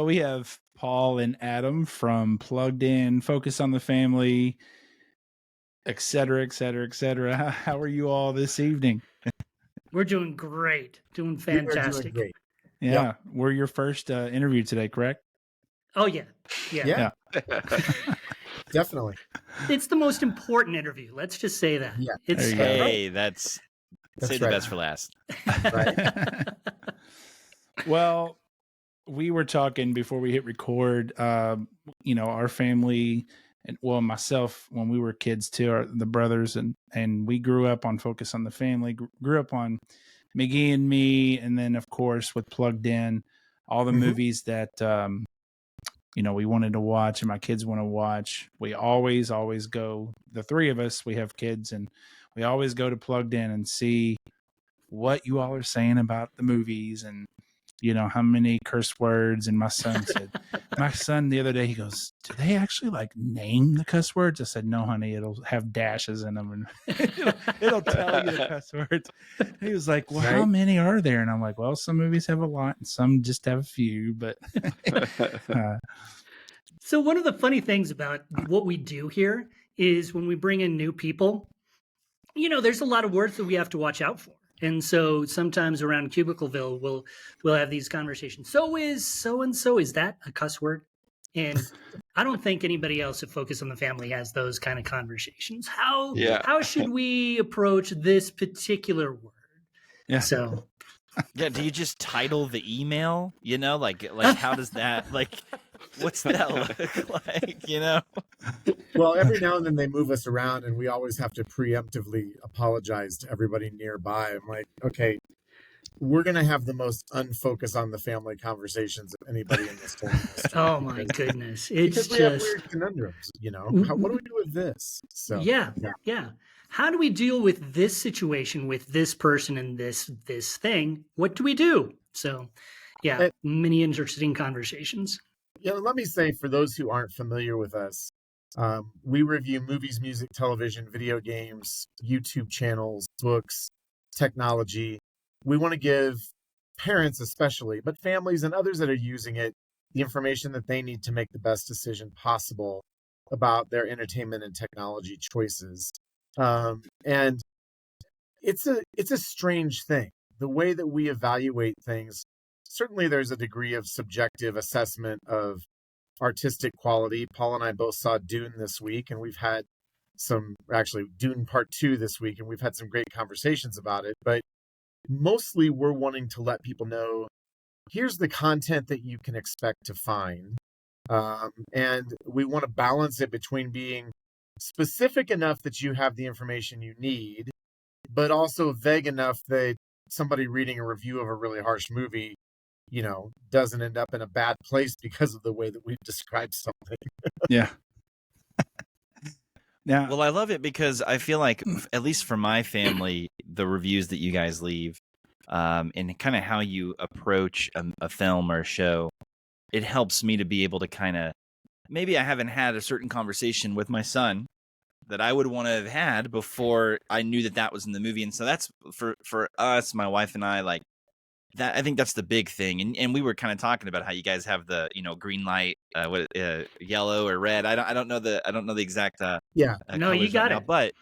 we have Paul and Adam from Plugged In, Focus on the Family, et cetera, et cetera, et cetera. How are you all this evening? We're doing great. Doing We are fantastic. doing great. Yeah, we're your first interview today, correct? Oh, yeah. Yeah. Definitely. It's the most important interview. Let's just say that. Yeah. It's There you go. Hey, that's save the right. best for last. Right. Well, we were talking before we hit record. Our family and myself when we were kids too, the brothers and we grew up on Focus on the Family. Grew up on McGee and Me, and then of course with Plugged In, all the movies that we wanted to watch and my kids want to watch. We always go. The three of us, we have kids, and we always go to Plugged In and see what you all are saying about the movies and how many curse words. And my son the other day, he goes, do they actually like name the cuss words? I said, no, honey, it'll have dashes in them and it'll tell you the cuss words. He was like, well, how many are there? And I'm like, well, some movies have a lot and some just have a few, but So one of the funny things about what we do here is when we bring in new people, there's a lot of words that we have to watch out for. And so sometimes around Cubicleville, we'll have these conversations. So is so-and-so, is that a cuss word? And I don't think anybody else at Focus on the Family has those kind of conversations. How should we approach this particular word? Yeah. So Yeah, do you just title the email? Like how does that what's that look like? Well, every now and then they move us around and we always have to preemptively apologize to everybody nearby. I'm like, okay, we're going to have the most unfocused on the family conversations of anybody in this whole industry. Oh my goodness. It's because we have weird conundrums, what do we do with this? So yeah. How do we deal with this situation with this person and this thing? What do we do? So many interesting conversations. Let me say, for those who aren't familiar with us, we review movies, music, television, video games, YouTube channels, books, technology. We want to give parents especially, but families and others that are using it, the information that they need to make the best decision possible about their entertainment and technology choices. And it's a strange thing. The way that we evaluate things, certainly there's a degree of subjective assessment of artistic quality. Paul and I both saw Dune this week, and we've had Dune Part 2 this week, and we've had some great conversations about it. But mostly we're wanting to let people know, here's the content that you can expect to find. And we want to balance it between being specific enough that you have the information you need, but also vague enough that somebody reading a review of a really harsh movie, doesn't end up in a bad place because of the way that we've described something. Yeah. Now, well, I love it because I feel like, at least for my family, the reviews that you guys leave, and kind of how you approach a film or a show, it helps me to be able to kind of, maybe I haven't had a certain conversation with my son that I would want to have had before I knew that was in the movie. And so that's for us, my wife and I, like that. I think that's the big thing. And we were kind of talking about how you guys have the, green light, yellow or red. I don't know the exact, no, you got it. But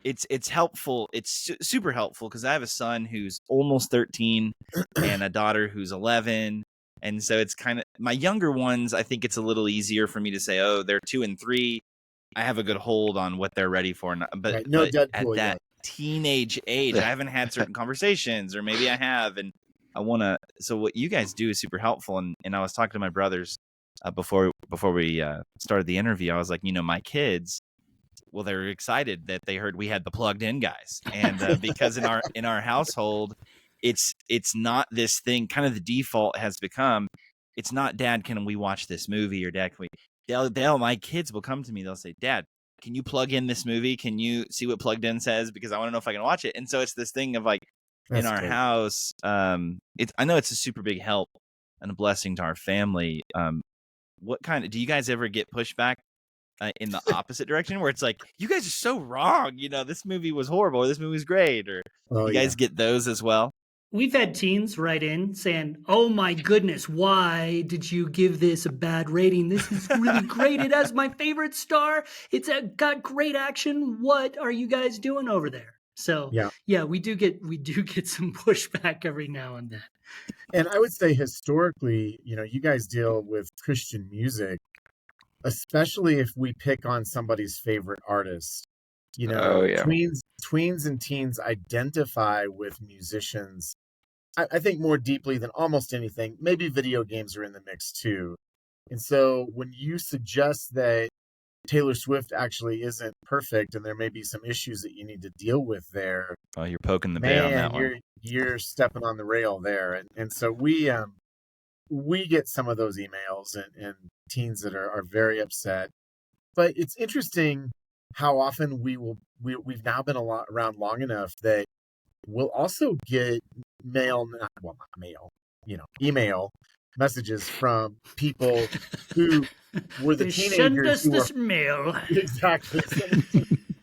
it's helpful. It's super helpful because I have a son who's almost 13 and a daughter who's 11. And so it's kind of, my younger ones, I think it's a little easier for me to say, oh, they're 2 and 3. I have a good hold on what they're ready for. But, right. No, but at that teenage age, I haven't had certain conversations, or maybe I have. And I want to, so what you guys do is super helpful. And I was talking to my brothers before we started the interview. I was like, my kids, well, they were excited that they heard we had the Plugged In guys. And because in our household, it's not this thing, kind of the default has become, it's not, Dad, can we watch this movie? Or Dad, can we, my kids will come to me. They'll say, Dad, can you plug in this movie? Can you see what Plugged In says? Because I want to know if I can watch it. And so it's this thing of like, in our house, I know it's a super big help and a blessing to our family. What kind of, do you guys ever get pushback in the opposite direction where it's like, you guys are so wrong, this movie was horrible, or this movie was great, or you guys get those as well? we've had teens write in saying, "Oh my goodness, why did you give this a bad rating? This is really great. It has my favorite star. It's got great action. What are you guys doing over there?" So yeah, we do get some pushback every now and then. And I would say historically, you guys deal with Christian music, especially if we pick on somebody's favorite artist. Oh, yeah. Tweens and teens identify with musicians, I think, more deeply than almost anything. Maybe video games are in the mix too. And so when you suggest that Taylor Swift actually isn't perfect and there may be some issues that you need to deal with there, Oh, you're poking the bear on that one. you're stepping on the rail there. And so we get some of those emails and teens that are very upset. But it's interesting how often we've now been around long enough that we'll also get email messages from people who were the teenagers Send us who this were mail. exactly.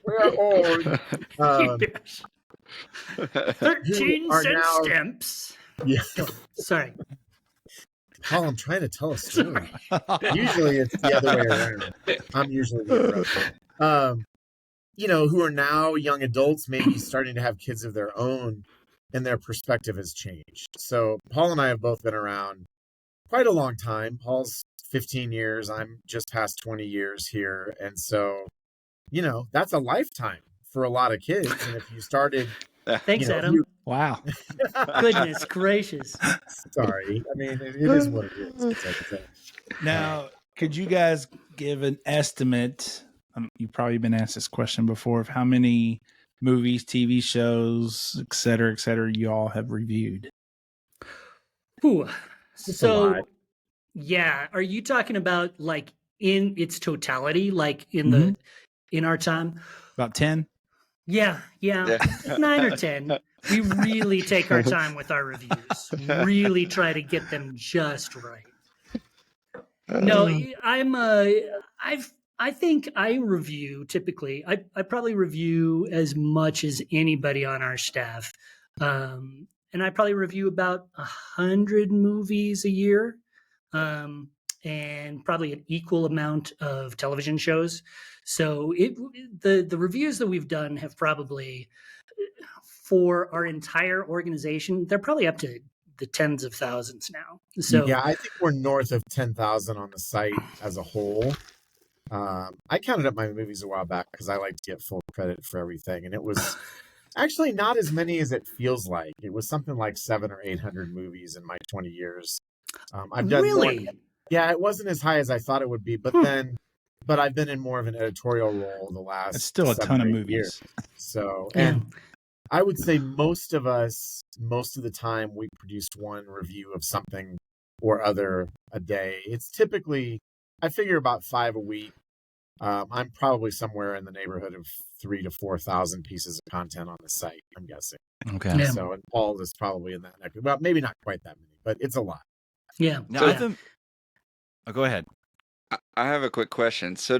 We're old. 13 are cent now- stamps. Yeah. Oh, sorry. Paul, I'm trying to tell a story. Usually it's the other way around. I'm usually the interrupter. Who are now young adults, maybe starting to have kids of their own, and their perspective has changed. So Paul and I have both been around quite a long time. Paul's 15 years. I'm just past 20 years here. And so, that's a lifetime for a lot of kids. And if you started... Thanks, Adam. Wow. Goodness gracious. Sorry. I mean, it is what it is. Now, could you guys give an estimate? You've probably been asked this question before, of how many movies, TV shows, et cetera, you all have reviewed. Ooh. It's a lot. Yeah. Are you talking about like in its totality, like in our time? About 10? Yeah. 9 or 10. We really take our time with our reviews. Really try to get them just right. No, I think I review typically. I probably review as much as anybody on our staff, and I probably review about 100 movies a year, and probably an equal amount of television shows. So the reviews that we've done have probably, for our entire organization, they're probably up to the tens of thousands now. So yeah, I think we're north of 10,000 on the site as a whole. I counted up my movies a while back because I like to get full credit for everything, and it was actually not as many as it feels like. It was something like 700 or 800 movies in my 20 years. I've done really, more. Yeah, it wasn't as high as I thought it would be, but I've been in more of an editorial role the last. It's still a 7 ton or of 8 movies. years. So, and I would say most of the time, we produce one review of something or other a day. It's typically, I figure, about 5 a week. I'm probably somewhere in the neighborhood of 3,000 to 4,000 pieces of content on the site, I'm guessing. Okay. Yeah. So, and Paul is probably in that neck. Well, maybe not quite that many, but it's a lot. Yeah. Now, go ahead. I have a quick question. So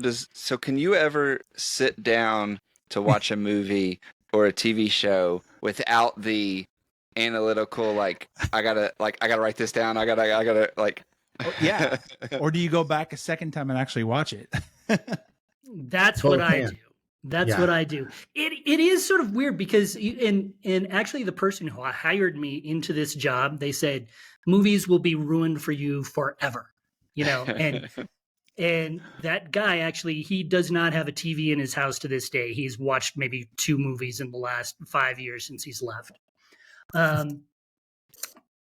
can you ever sit down to watch a movie or a TV show without the analytical, like I gotta write this down. I gotta like. Oh, yeah. Or do you go back a second time and actually watch it? That's what I do. That's Yeah. what I do. It is sort of weird because and actually the person who hired me into this job, they said movies will be ruined for you forever. And that guy actually, he does not have a TV in his house to this day. He's watched maybe 2 movies in the last 5 years since he's left. And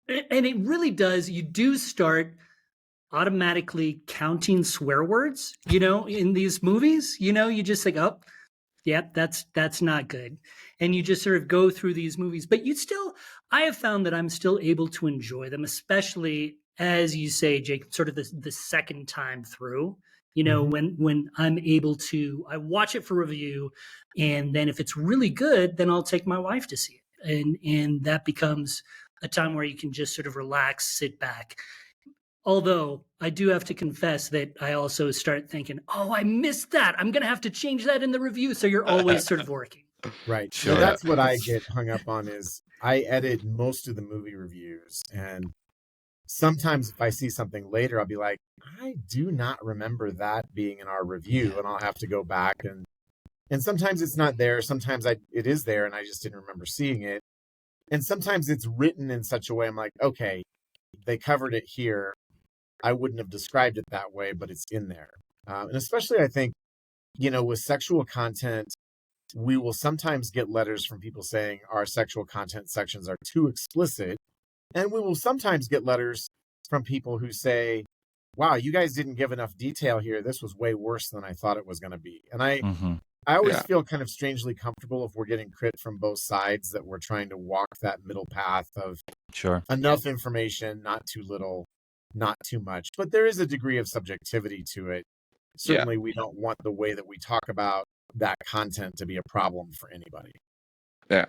it really does. You do start automatically counting swear words, in these movies. You just think, oh, yeah, that's not good. And you just sort of go through these movies. But I have found that I'm still able to enjoy them, especially, as you say, Jake, sort of the second time through, when I'm able to, I watch it for review. And then if it's really good, then I'll take my wife to see it. And that becomes a time where you can just sort of relax, sit back. Although I do have to confess that I also start thinking, oh, I missed that. I'm going to have to change that in the review. So you're always sort of working. Right. Sure. No, that's what I get hung up on is I edit most of the movie reviews. And sometimes if I see something later, I'll be like, I do not remember that being in our review. And I'll have to go back and sometimes it's not there. Sometimes it is there and I just didn't remember seeing it. And sometimes it's written in such a way I'm like, okay, they covered it here. I wouldn't have described it that way, but it's in there. And especially I think, with sexual content, we will sometimes get letters from people saying our sexual content sections are too explicit. And we will sometimes get letters from people who say, wow, you guys didn't give enough detail here. This was way worse than I thought it was going to be. And I always feel kind of strangely comfortable if we're getting crit from both sides, that we're trying to walk that middle path of enough information, not too little, not too much. But there is a degree of subjectivity to it. Certainly, we don't want the way that we talk about that content to be a problem for anybody. Yeah.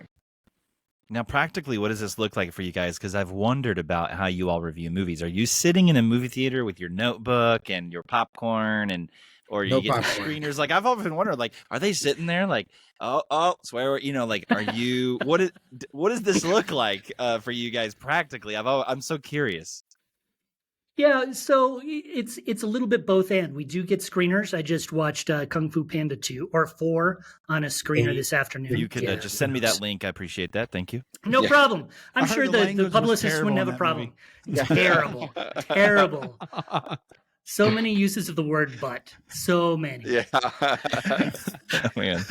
Now, practically, what does this look like for you guys? Because I've wondered about how you all review movies. Are you sitting in a movie theater with your notebook and your popcorn, or No you get popcorn. screeners? Like, I've often wondered, like, are they sitting there like, swear, like, are you? What does this look like for you guys practically? I'm so curious. Yeah, so it's a little bit both and. We do get screeners. I just watched Kung Fu Panda 2 or 4 on a screener this afternoon. You could just send me that link. I appreciate that. Thank you. No problem. I'm I heard sure the the language was publicists terrible wouldn't have in a that problem. movie. Terrible. Terrible. So many uses of the word but. So many. Yeah. Oh, man.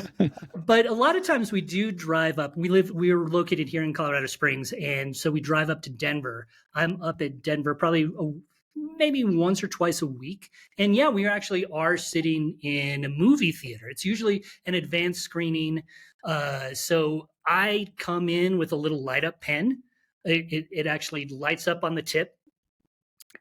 But a lot of times we do drive up. We are located here in Colorado Springs, and so we drive up to Denver. I'm up at Denver probably maybe once or twice a week. And yeah, we actually are sitting in a movie theater. It's usually an advanced screening. So I come in with a little light up pen. It actually lights up on the tip.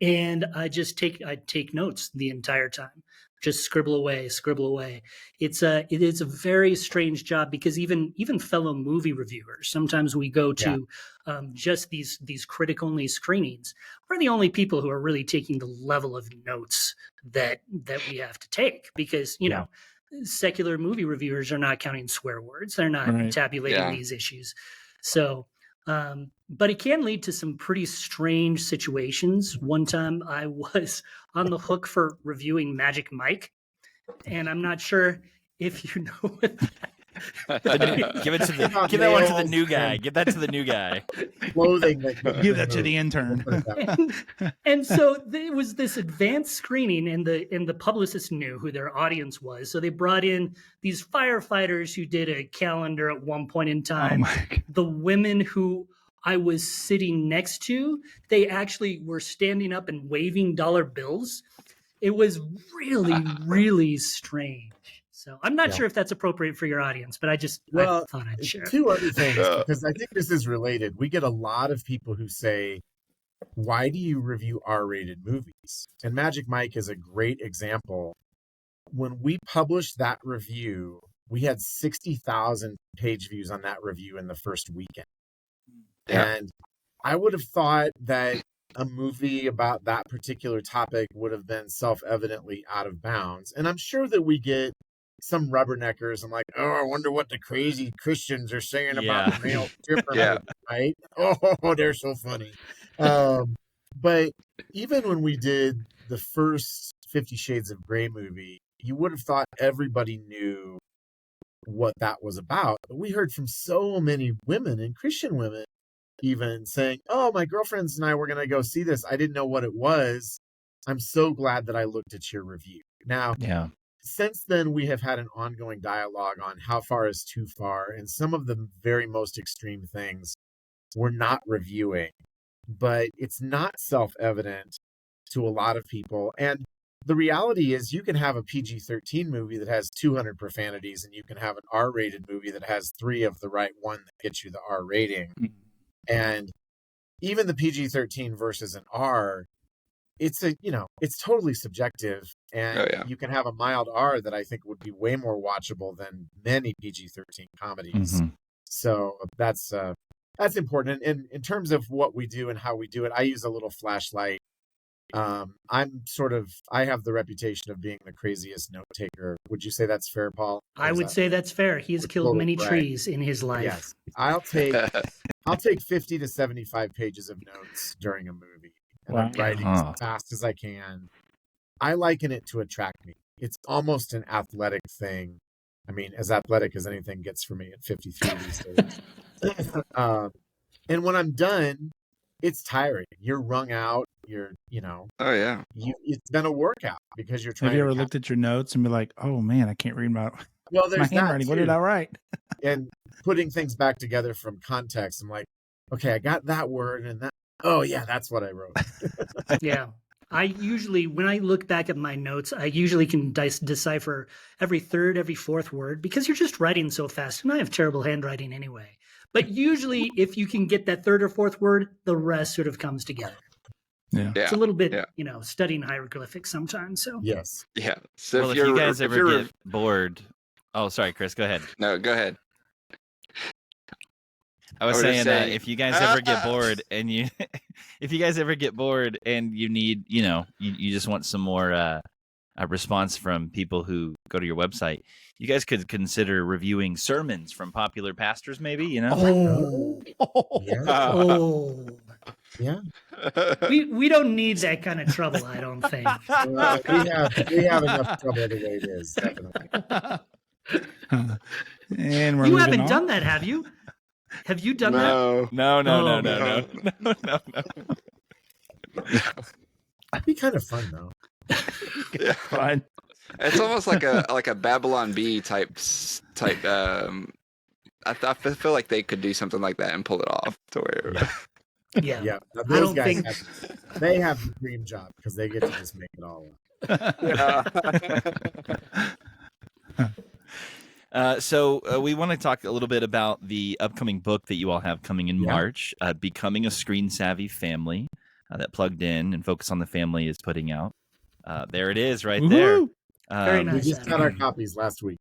And I take notes the entire time. Just scribble away, scribble away. It is a very strange job because even fellow movie reviewers, sometimes we go to just these critic only screenings. We're the only people who are really taking the level of notes that we have to take because secular movie reviewers are not counting swear words. They're not tabulating these issues. So. But it can lead to some pretty strange situations. One time I was on the hook for reviewing Magic Mike, and I'm not sure if you know what Give that one to the new guy. Give that to the new guy. Clothing Give that to the intern. and so there was this advanced screening, and the publicist knew who their audience was. So they brought in these firefighters who did a calendar at one point in time. The women who I was sitting next to, they actually were standing up and waving dollar bills. It was really, really strange. So I'm not sure if that's appropriate for your audience, but I thought I'd share. Two other things, because I think this is related. We get a lot of people who say, why do you review R-rated movies? And Magic Mike is a great example. When we published that review, we had 60,000 page views on that review in the first weekend. Yeah. And I would have thought that a movie about that particular topic would have been self-evidently out of bounds. And I'm sure that we get some rubberneckers and like, I wonder what the crazy Christians are saying about the male stripper, right? Oh, they're so funny. But even when we did the first 50 Shades of Grey movie, you would have thought everybody knew what that was about. But we heard from so many women, and Christian women even, saying, oh, my girlfriends and I were going to go see this. I didn't know what it was. I'm so glad that I looked at your review. Now, since then, we have had an ongoing dialogue on how far is too far. And some of the very most extreme things we're not reviewing. But it's not self-evident to a lot of people. And the reality is you can have a PG-13 movie that has 200 profanities, and you can have an R-rated movie that has 3 of the right one that gets you the R rating. And even the PG-13 versus an R, it's totally subjective. And you can have a mild R that I think would be way more watchable than many PG-13 comedies. So that's important. And in terms of what we do and how we do it, I use a little flashlight I have the reputation of being the craziest note taker. Would you say that's fair, Paul? I would say that's fair. He has killed total many brag? trees in his life. Yes. I'll take 50 to 75 pages of notes during a movie, and I'm writing as fast as I can. I liken it to a track meet. It's almost an athletic thing. I mean, as athletic as anything gets for me at 53 these days. And when I'm done, it's tiring. You're wrung out. Oh yeah. It's been a workout because you're trying. Have you ever looked at your notes and be like, "Oh man, I can't read my there's handwriting. What did I write?" And putting things back together from context, I'm like, okay, I got that word and that. Oh yeah, that's what I wrote. Yeah. I usually, when I look back at my notes, I usually can decipher every third, every fourth word because you're just writing so fast. And I have terrible handwriting anyway. But usually, if you can get that third or fourth word, the rest sort of comes together. Yeah. It's a little bit, studying hieroglyphics sometimes. So yes. Yeah. So well, if you guys ever get bored. Oh, sorry, Chris, go ahead. No, go ahead. I was saying if you guys ever get bored and you need, you just want some more a response from people who go to your website, you guys could consider reviewing sermons from popular pastors, maybe, Yeah. We don't need that kind of trouble, I don't think. We have enough trouble the way it is, definitely. And you haven't done that, have you? Have you done that? No. It'd be kind of fun though. Yeah. Fun. It's almost like a Babylon Bee type. I feel like they could do something like that and pull it off to where. Yeah. Those guys they have the dream job because they get to just make it all up. So we want to talk a little bit about the upcoming book that you all have coming in March, Becoming a Screen Savvy Family, that Plugged In and Focus on the Family is putting out. There it is right there. Very nice. We just got our copies last week.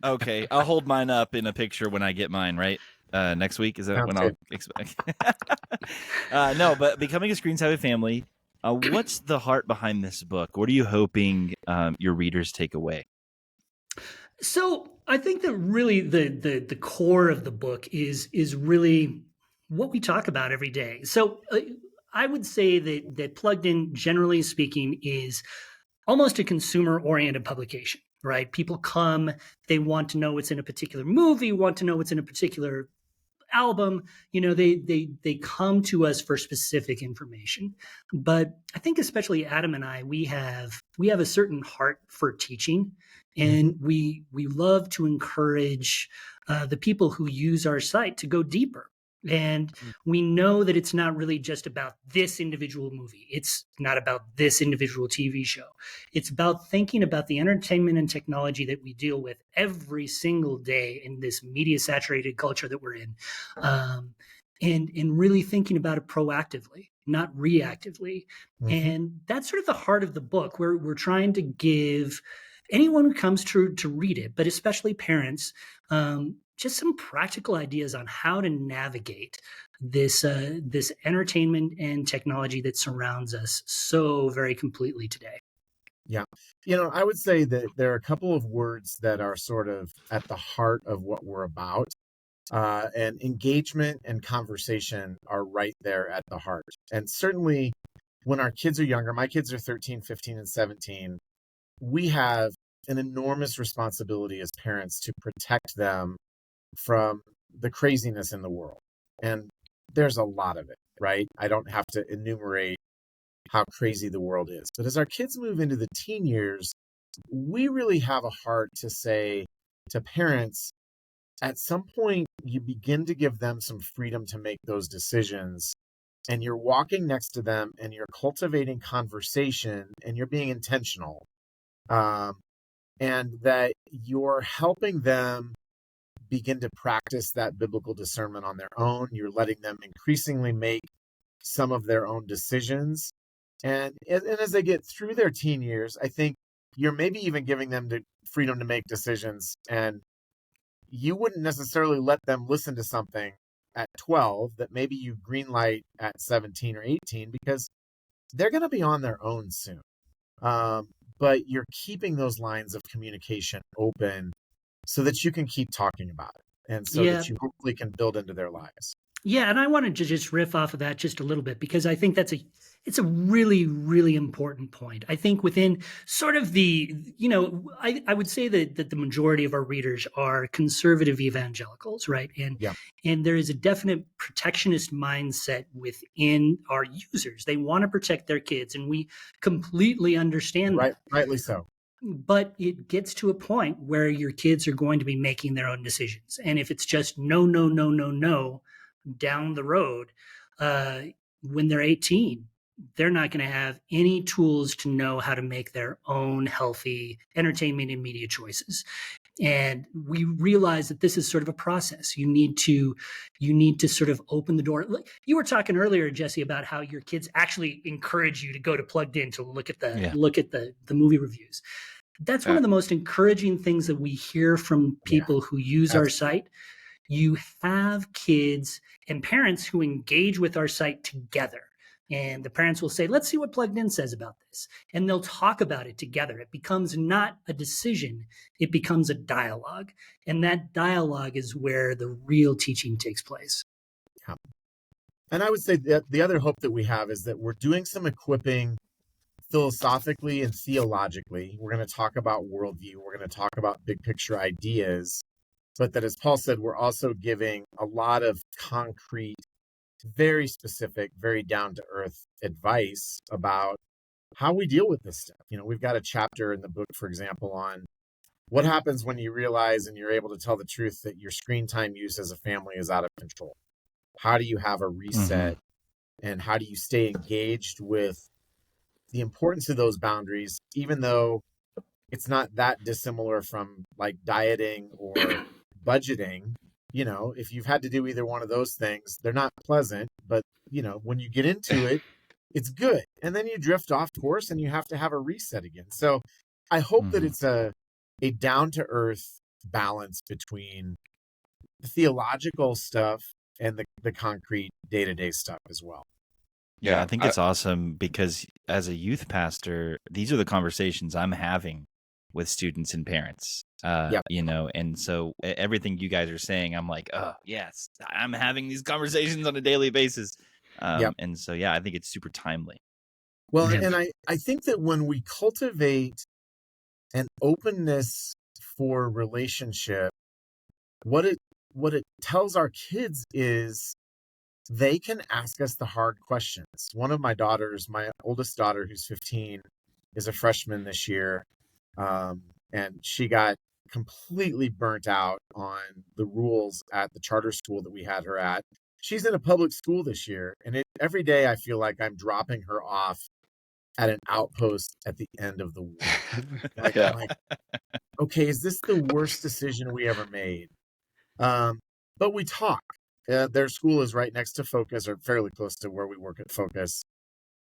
Okay, I'll hold mine up in a picture when I get mine, right? Next week? Is that when I'll expect? No, but Becoming a Screen Savvy Family, what's the heart behind this book? What are you hoping your readers take away? So I think that really the core of the book is really what we talk about every day. So I would say that Plugged In, generally speaking, is almost a consumer-oriented publication, right? People come, they want to know what's in a particular movie, want to know what's in a particular album. They come to us for specific information. But I think especially Adam and I, we have a certain heart for teaching. And we love to encourage the people who use our site to go deeper. And we know that it's not really just about this individual movie. It's not about this individual TV show. It's about thinking about the entertainment and technology that we deal with every single day in this media-saturated culture that we're in. And really thinking about it proactively, not reactively. And that's sort of the heart of the book, where we're trying to give anyone who comes to read it, but especially parents, just some practical ideas on how to navigate this entertainment and technology that surrounds us so very completely today. Yeah. I would say that there are a couple of words that are sort of at the heart of what we're about. And engagement and conversation are right there at the heart. And certainly when our kids are younger, my kids are 13, 15, and 17, we have an enormous responsibility as parents to protect them from the craziness in the world. And there's a lot of it, right? I don't have to enumerate how crazy the world is. But as our kids move into the teen years, we really have a heart to say to parents, at some point, you begin to give them some freedom to make those decisions. And you're walking next to them and you're cultivating conversation and you're being intentional. And that you're helping them begin to practice that biblical discernment on their own. You're letting them increasingly make some of their own decisions. And as they get through their teen years, I think you're maybe even giving them the freedom to make decisions. And you wouldn't necessarily let them listen to something at 12 that maybe you greenlight at 17 or 18, because they're going to be on their own soon. But you're keeping those lines of communication open so that you can keep talking about it and so Yeah. that you hopefully can build into their lives. Yeah, and I wanted to just riff off of that just a little bit because I think it's a really, really important point. I think within sort of I would say that the majority of our readers are conservative evangelicals, right? Yeah. And there is a definite protectionist mindset within our users. They want to protect their kids, and we completely understand that. Rightly so. But it gets to a point where your kids are going to be making their own decisions. And if it's just no, no, no, no, no, down the road, when they're 18, they're not going to have any tools to know how to make their own healthy entertainment and media choices. And we realize that this is sort of a process. You need to sort of open the door. You were talking earlier, Jesse, about how your kids actually encourage you to go to Plugged In to look at the movie reviews. That's one of the most encouraging things that we hear from people who use our site. You have kids and parents who engage with our site together. And the parents will say, let's see what Plugged In says about this. And they'll talk about it together. It becomes not a decision, it becomes a dialogue. And that dialogue is where the real teaching takes place. Yeah. And I would say that the other hope that we have is that we're doing some equipping philosophically and theologically. We're going to talk about worldview. We're going to talk about big picture ideas. But that, as Paul said, we're also giving a lot of concrete, very specific, very down-to-earth advice about how we deal with this stuff. We've got a chapter in the book, for example, on what happens when you realize and you're able to tell the truth that your screen time use as a family is out of control. How do you have a reset? And how do you stay engaged with the importance of those boundaries, even though it's not that dissimilar from like dieting or budgeting? If you've had to do either one of those things, they're not pleasant, but when you get into it, it's good. And then you drift off course and you have to have a reset again. So I hope that it's a down to earth balance between the theological stuff and the concrete day-to-day stuff as well. Yeah, I think it's awesome because as a youth pastor, these are the conversations I'm having with students and parents. And so everything you guys are saying, I'm like, oh yes, I'm having these conversations on a daily basis. And so I think it's super timely. Well, and I think that when we cultivate an openness for relationship, what it tells our kids is they can ask us the hard questions. One of my daughters, my oldest daughter, who's 15, is a freshman this year. And she got completely burnt out on the rules at the charter school that we had her at. She's in a public school this year, and every day I feel like I'm dropping her off at an outpost at the end of the week. I'm like, okay, is this the worst decision we ever made? But we talk. Their school is right next to Focus, or fairly close to where we work at Focus.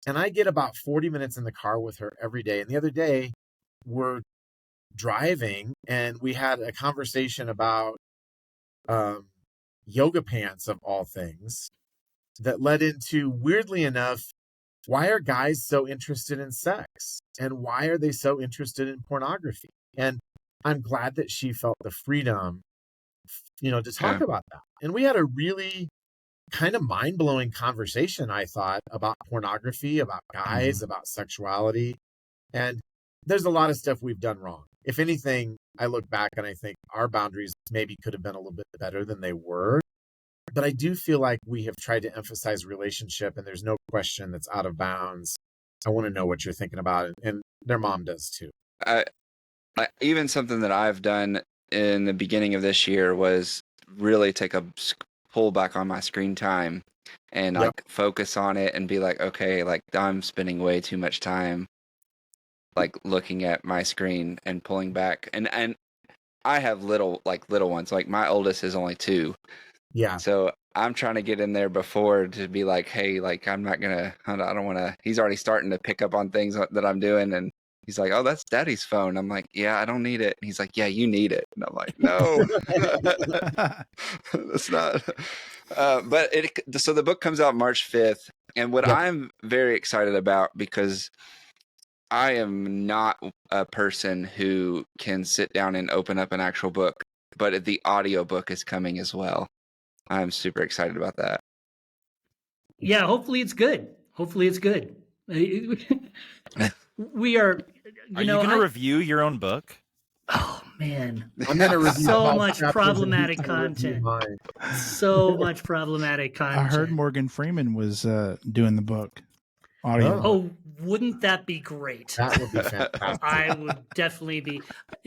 And I get about 40 minutes in the car with her every day. And the other day, we're driving and we had a conversation about yoga pants, of all things, that led into, weirdly enough, why are guys so interested in sex? And why are they so interested in pornography? And I'm glad that she felt the freedom to talk about that. And we had a really kind of mind-blowing conversation, I thought, about pornography, about guys, about sexuality. And there's a lot of stuff we've done wrong. If anything, I look back and I think our boundaries maybe could have been a little bit better than they were. But I do feel like we have tried to emphasize relationship, and there's no question that's out of bounds. I want to know what you're thinking about it. And their mom does too. Even something that I've done in the beginning of this year was really take a pull back on my screen time and like focus on it and be like, okay, like I'm spending way too much time like looking at my screen and pulling back. And I have little ones. Like my oldest is only 2. Yeah. So I'm trying to get in there before to be like, hey, like I don't want to. He's already starting to pick up on things that I'm doing, and he's like, oh, that's daddy's phone. I'm like, yeah, I don't need it. And he's like, yeah, you need it. And I'm like, no, that's not. So the book comes out March 5th. And what Yep. I'm very excited about, because I am not a person who can sit down and open up an actual book, but the audio book is coming as well. I'm super excited about that. Yeah, hopefully it's good. Hopefully it's good. We are, Are you going to review your own book? Oh man, I'm going to review so 12 much chapters and problematic he's gonna review content. mine. So much problematic content. I heard Morgan Freeman was doing the book. Audio book. Oh, wouldn't that be great? That would be fantastic. I would definitely be.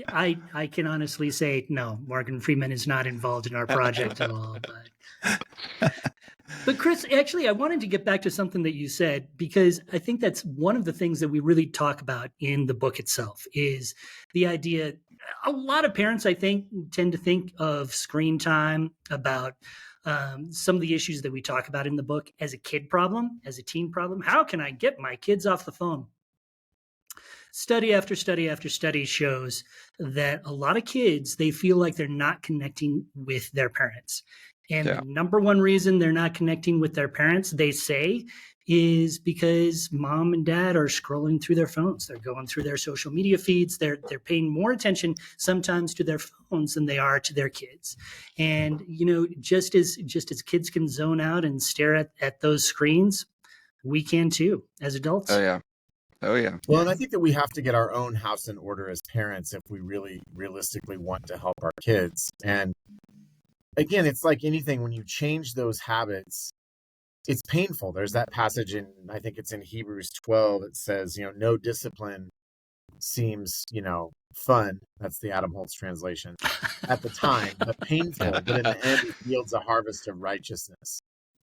I can honestly say no. Morgan Freeman is not involved in our project at all. But Chris, actually, I wanted to get back to something that you said, because I think that's one of the things that we really talk about in the book itself is the idea. A lot of parents, I think, tend to think of screen time, about some of the issues that we talk about in the book as a kid problem, as a teen problem. How can I get my kids off the phone? Study after study after study shows that a lot of kids, they feel like they're not connecting with their parents. And Yeah. the number one reason they're not connecting with their parents, they say, is because mom and dad are scrolling through their phones. They're going through their social media feeds. They're paying more attention sometimes to their phones than they are to their kids. And just as kids can zone out and stare at those screens, we can too as adults. Oh yeah. Oh yeah. Well, and I think that we have to get our own house in order as parents if we really realistically want to help our kids. And again, it's like anything, when you change those habits, it's painful. There's that passage in, I think it's in Hebrews 12, it says, no discipline seems, fun. That's the Adam Holtz translation at the time, but painful. But in the end, it yields a harvest of righteousness.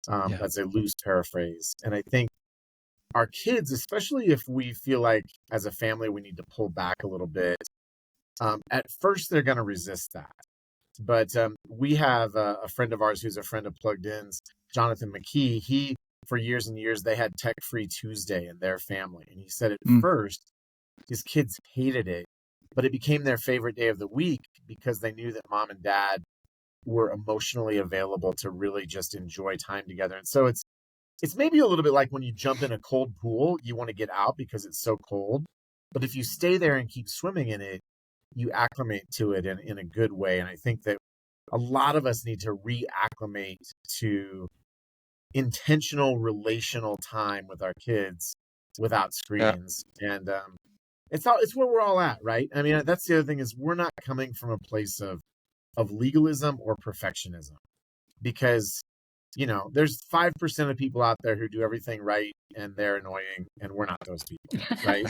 That's a loose paraphrase. And I think our kids, especially if we feel like as a family we need to pull back a little bit, at first they're going to resist that. But we have a friend of ours who's a friend of Plugged In's, Jonathan McKee. He, for years and years, they had Tech Free Tuesday in their family. And he said at first his kids hated it, but it became their favorite day of the week because they knew that mom and dad were emotionally available to really just enjoy time together. And so it's maybe a little bit like when you jump in a cold pool, you want to get out because it's so cold. But if you stay there and keep swimming in it, you acclimate to it in a good way. And I think that a lot of us need to reacclimate to intentional relational time with our kids without screens. Yeah. And it's where we're all at, right? I mean, that's the other thing, is we're not coming from a place of legalism or perfectionism, because there's 5% of people out there who do everything right and they're annoying, and we're not those people, right?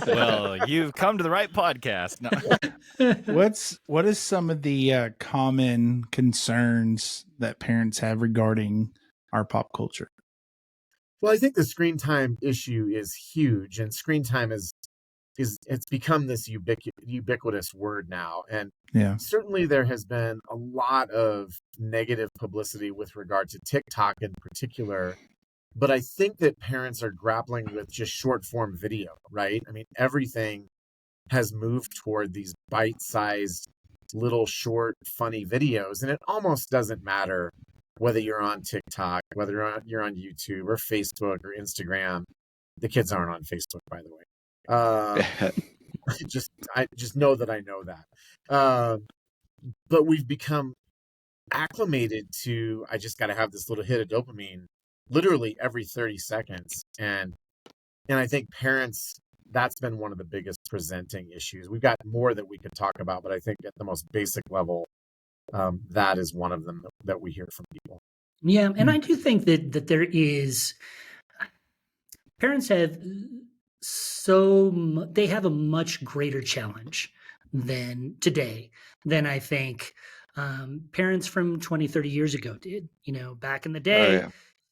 Well, you've come to the right podcast. No. What is some of the common concerns that parents have regarding our pop culture? Well, I think the screen time issue is huge, and screen time it's become this ubiquitous word now. And certainly there has been a lot of negative publicity with regard to TikTok in particular. But I think that parents are grappling with just short form video, right? I mean, everything has moved toward these bite-sized little short funny videos. And it almost doesn't matter whether you're on TikTok, whether you're on YouTube or Facebook or Instagram. The kids aren't on Facebook, by the way. I just know that I know that. But we've become acclimated to, I just got to have this little hit of dopamine literally every 30 seconds. And I think parents, that's been one of the biggest presenting issues. We've got more that we could talk about, but I think at the most basic level, that is one of them that we hear from people. Yeah. And I do think that there is, parents have they have a much greater challenge than today than I think parents from 20, 30 years ago did. Back in the day,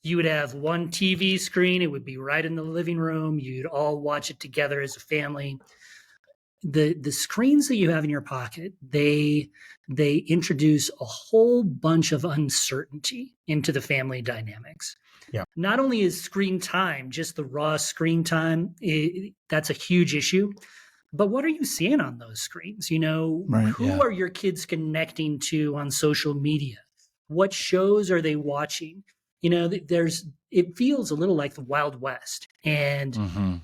you would have one TV screen. It would be right in the living room. You'd all watch it together as a family. The screens that you have in your pocket, they introduce a whole bunch of uncertainty into the family dynamics. Yeah. Not only is screen time, just the raw screen time, that's a huge issue. But what are you seeing on those screens? Who are your kids connecting to on social media? What shows are they watching? it feels a little like the Wild West. And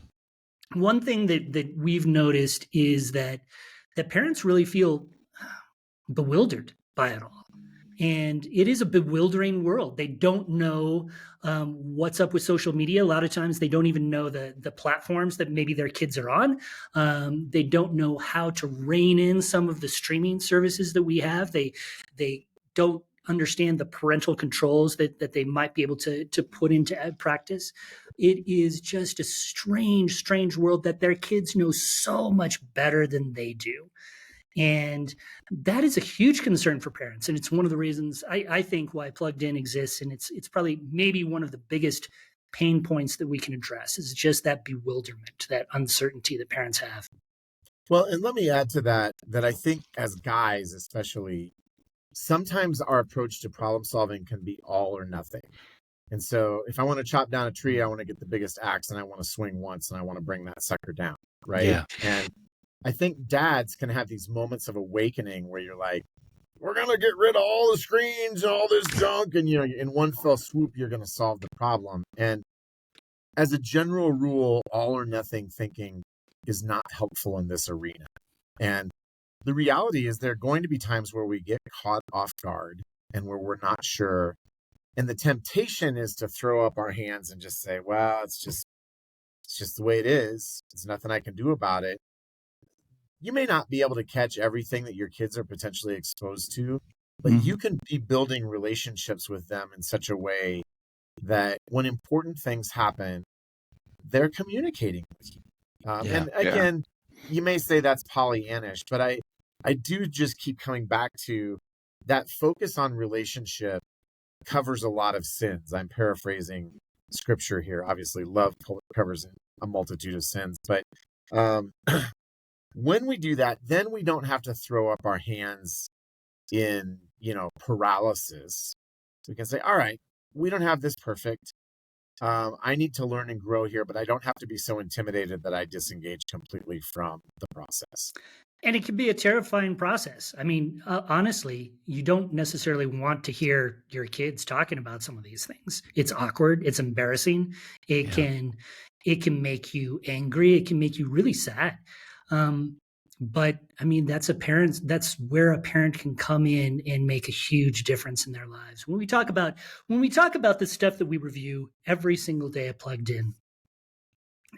one thing that we've noticed is that parents really feel bewildered by it all. And it is a bewildering world. They don't know what's up with social media. A lot of times they don't even know the platforms that maybe their kids are on. They don't know how to rein in some of the streaming services that we have. They don't understand the parental controls that they might be able to put into practice. It is just a strange world that their kids know so much better than they do. And that is a huge concern for parents. And it's one of the reasons I think why Plugged In exists. And it's probably maybe one of the biggest pain points that we can address is just that bewilderment, that uncertainty that parents have. Well, and let me add to that I think as guys, especially, sometimes our approach to problem solving can be all or nothing. And so if I want to chop down a tree, I want to get the biggest axe and I want to swing once and I want to bring that sucker down. Right. Yeah. And I think dads can have these moments of awakening where you're like, we're going to get rid of all the screens and all this junk. And, in one fell swoop, you're going to solve the problem. And as a general rule, all or nothing thinking is not helpful in this arena. And the reality is there are going to be times where we get caught off guard and where we're not sure. And the temptation is to throw up our hands and just say, well, it's just the way it is. There's nothing I can do about it. You may not be able to catch everything that your kids are potentially exposed to, but you can be building relationships with them in such a way that when important things happen, they're communicating with you. And again, you may say that's Pollyannish, but I do just keep coming back to that focus on relationship covers a lot of sins. I'm paraphrasing scripture here. Obviously, love covers a multitude of sins, but when we do that, then we don't have to throw up our hands in, paralysis. So we can say, all right, we don't have this perfect. I need to learn and grow here, but I don't have to be so intimidated that I disengage completely from the process. And it can be a terrifying process. I mean, honestly, you don't necessarily want to hear your kids talking about some of these things. It's awkward. It's embarrassing. It can make you angry. It can make you really sad. But I mean, that's where a parent can come in and make a huge difference in their lives. When we talk about the stuff that we review every single day at Plugged In,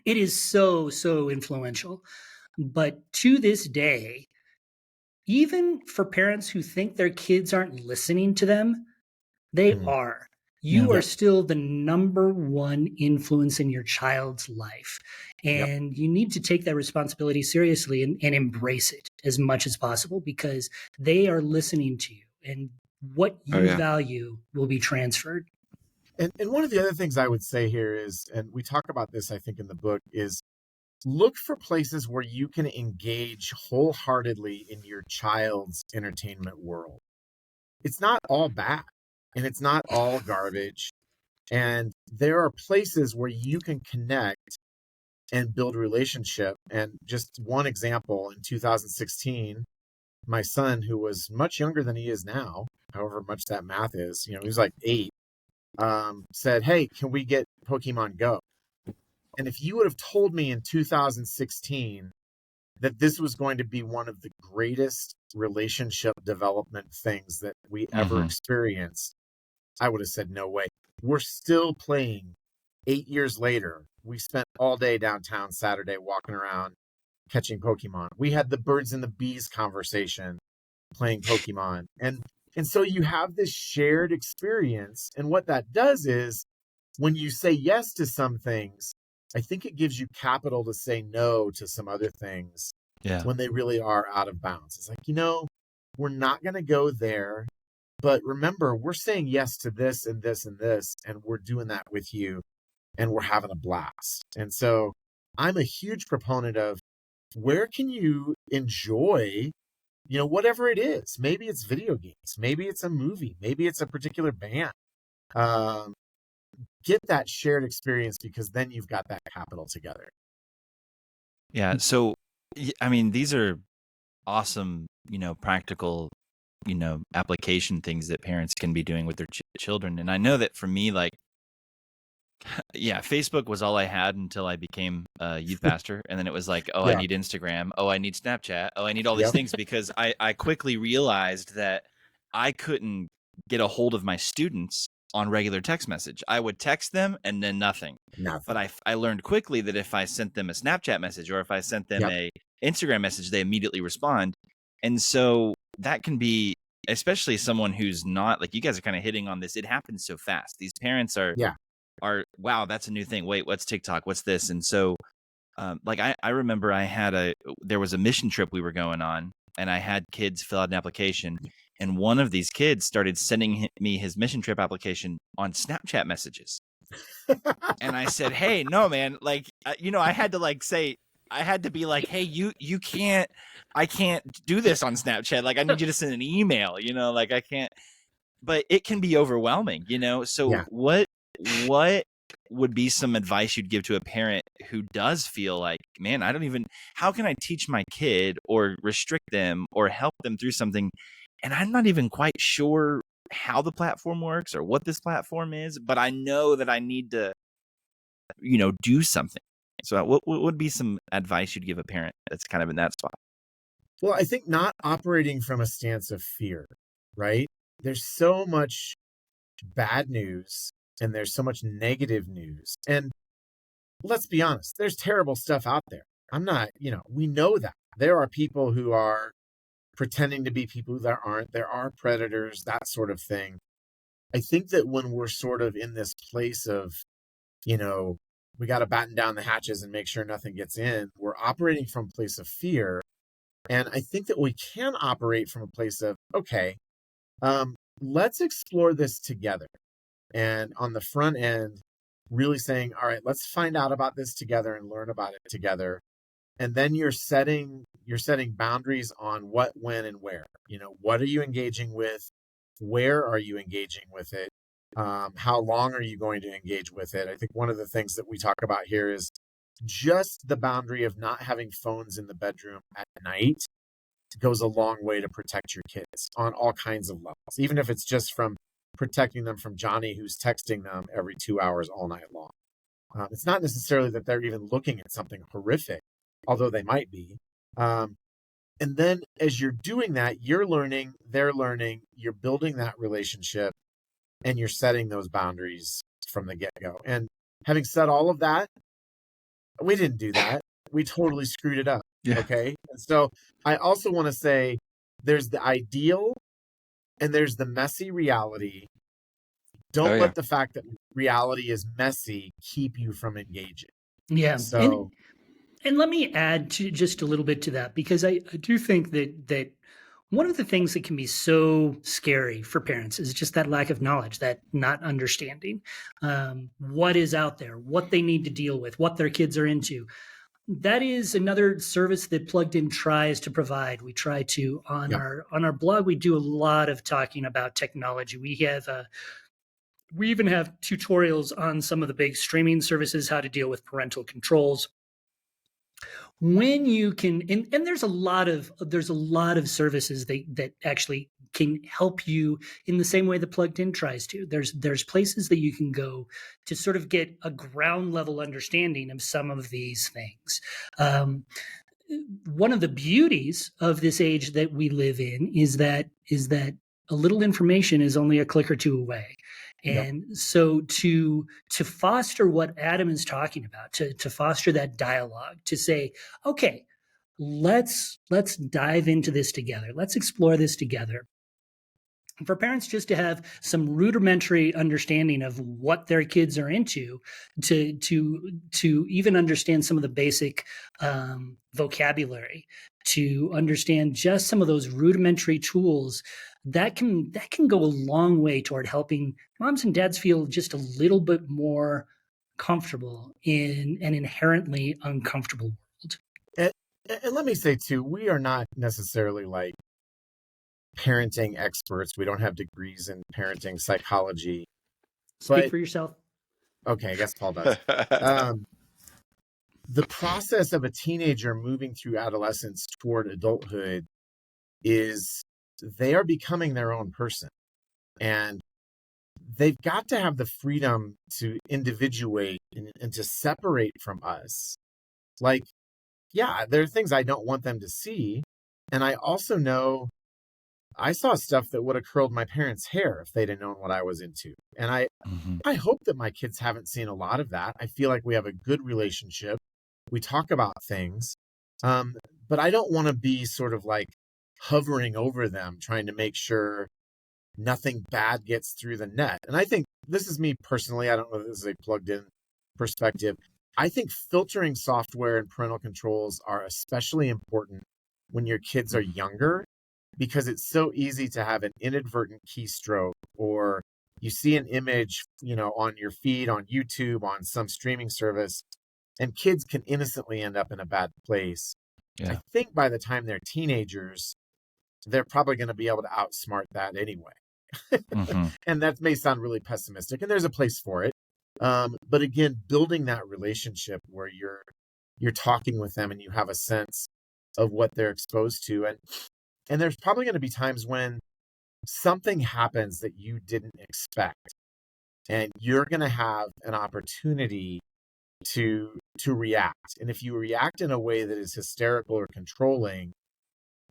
it is so influential. But to this day, even for parents who think their kids aren't listening to them, they are. You are still the number one influence in your child's life. And you need to take that responsibility seriously and embrace it as much as possible because they are listening to you and what you value will be transferred. And one of the other things I would say here is, and we talk about this, I think, in the book, is look for places where you can engage wholeheartedly in your child's entertainment world. It's not all bad. And it's not all garbage. And there are places where you can connect and build relationship. And just one example, in 2016, my son, who was much younger than he is now, however much that math is, he was like 8, said, hey, can we get Pokemon Go? And if you would have told me in 2016 that this was going to be one of the greatest relationship development things that we ever experienced, I would have said, no way. We're still playing 8 years later. We spent all day downtown Saturday walking around, catching Pokemon. We had the birds and the bees conversation playing Pokemon. And so you have this shared experience. And what that does is when you say yes to some things, I think it gives you capital to say no to some other things when they really are out of bounds. It's like, we're not going to go there. But remember, we're saying yes to this and this and this, and we're doing that with you, and we're having a blast. And so I'm a huge proponent of where can you enjoy, whatever it is. Maybe it's video games. Maybe it's a movie. Maybe it's a particular band. Get that shared experience because then you've got that capital together. Yeah. So, I mean, these are awesome, practical application things that parents can be doing with their children. And I know that for me, like, yeah, Facebook was all I had until I became a youth pastor. And then it was like, oh, I Yeah. need Instagram. Oh, I need Snapchat. Oh, I need all these Yep. things, because I quickly realized that I couldn't get a hold of my students on regular text message. I would text them and then nothing. Nothing. But I learned quickly that if I sent them a Snapchat message, or if I sent them Yep. a Instagram message, they immediately respond. And so that can be, especially someone who's not, like, you guys are kind of hitting on this. It happens so fast. These parents are, wow, that's a new thing. Wait, what's TikTok? What's this? And so, like, I remember there was a mission trip we were going on, and I had kids fill out an application, and one of these kids started sending me his mission trip application on Snapchat messages. And I said, hey, no, man, like, I had to be like, hey, you can't, I can't do this on Snapchat. Like, I need you to send an email, like, I can't, but it can be overwhelming, So Yeah. what would be some advice you'd give to a parent who does feel like, man, how can I teach my kid or restrict them or help them through something? And I'm not even quite sure how the platform works or what this platform is, but I know that I need to, do something. So what would be some advice you'd give a parent that's kind of in that spot? Well, I think not operating from a stance of fear, right? There's so much bad news and there's so much negative news. And let's be honest, there's terrible stuff out there. We know that. There are people who are pretending to be people that aren't. There are predators, that sort of thing. I think that when we're sort of in this place of, we got to batten down the hatches and make sure nothing gets in, we're operating from a place of fear. And I think that we can operate from a place of, okay, let's explore this together. And on the front end, really saying, all right, let's find out about this together and learn about it together. And then you're setting boundaries on what, when, and where. What are you engaging with? Where are you engaging with it? How long are you going to engage with it? I think one of the things that we talk about here is just the boundary of not having phones in the bedroom at night goes a long way to protect your kids on all kinds of levels, even if it's just from protecting them from Johnny, who's texting them every 2 hours all night long. It's not necessarily that they're even looking at something horrific, although they might be. And then as you're doing that, you're learning, they're learning, you're building that relationship, and you're setting those boundaries from the get-go. And having said all of that, we didn't do that. We totally screwed it up. Yeah. Okay. And so I also want to say there's the ideal and there's the messy reality. Don't let the fact that reality is messy keep you from engaging. Yeah. So, and let me add just a little bit to that, because I do think that one of the things that can be so scary for parents is just that lack of knowledge, that not understanding what is out there, what they need to deal with, what their kids are into. That is another service that Plugged In tries to provide. We try to on our blog. We do a lot of talking about technology. We even have tutorials on some of the big streaming services, how to deal with parental controls. When you can, and there's a lot of services that actually can help you in the same way the Plugged In tries to. There's places that you can go to sort of get a ground level understanding of some of these things. One of the beauties of this age that we live in is that a little information is only a click or two away. And so to foster what Adam is talking about, to foster that dialogue, to say, okay, let's dive into this together. Let's explore this together. For parents just to have some rudimentary understanding of what their kids are into, to even understand some of the basic vocabulary, to understand just some of those rudimentary tools, that can go a long way toward helping moms and dads feel just a little bit more comfortable in an inherently uncomfortable world. And let me say too, we are not necessarily like parenting experts. We don't have degrees in parenting psychology. Speak for yourself. Okay, I guess Paul does. The process of a teenager moving through adolescence toward adulthood is they are becoming their own person. And they've got to have the freedom to individuate and to separate from us. Like, yeah, there are things I don't want them to see. And I also know I saw stuff that would have curled my parents' hair if they'd have known what I was into. And I hope that my kids haven't seen a lot of that. I feel like we have a good relationship. We talk about things. But I don't want to be sort of like hovering over them, trying to make sure nothing bad gets through the net. And I think this is me personally. I don't know if this is a plugged in perspective. I think filtering software and parental controls are especially important when your kids are younger, because it's so easy to have an inadvertent keystroke, or you see an image, on your feed, on YouTube, on some streaming service, and kids can innocently end up in a bad place. Yeah. I think by the time they're teenagers, they're probably going to be able to outsmart that anyway. And that may sound really pessimistic, and there's a place for it. But again, building that relationship where you're talking with them and you have a sense of what they're exposed to. And there's probably going to be times when something happens that you didn't expect, and you're going to have an opportunity to react. And if you react in a way that is hysterical or controlling,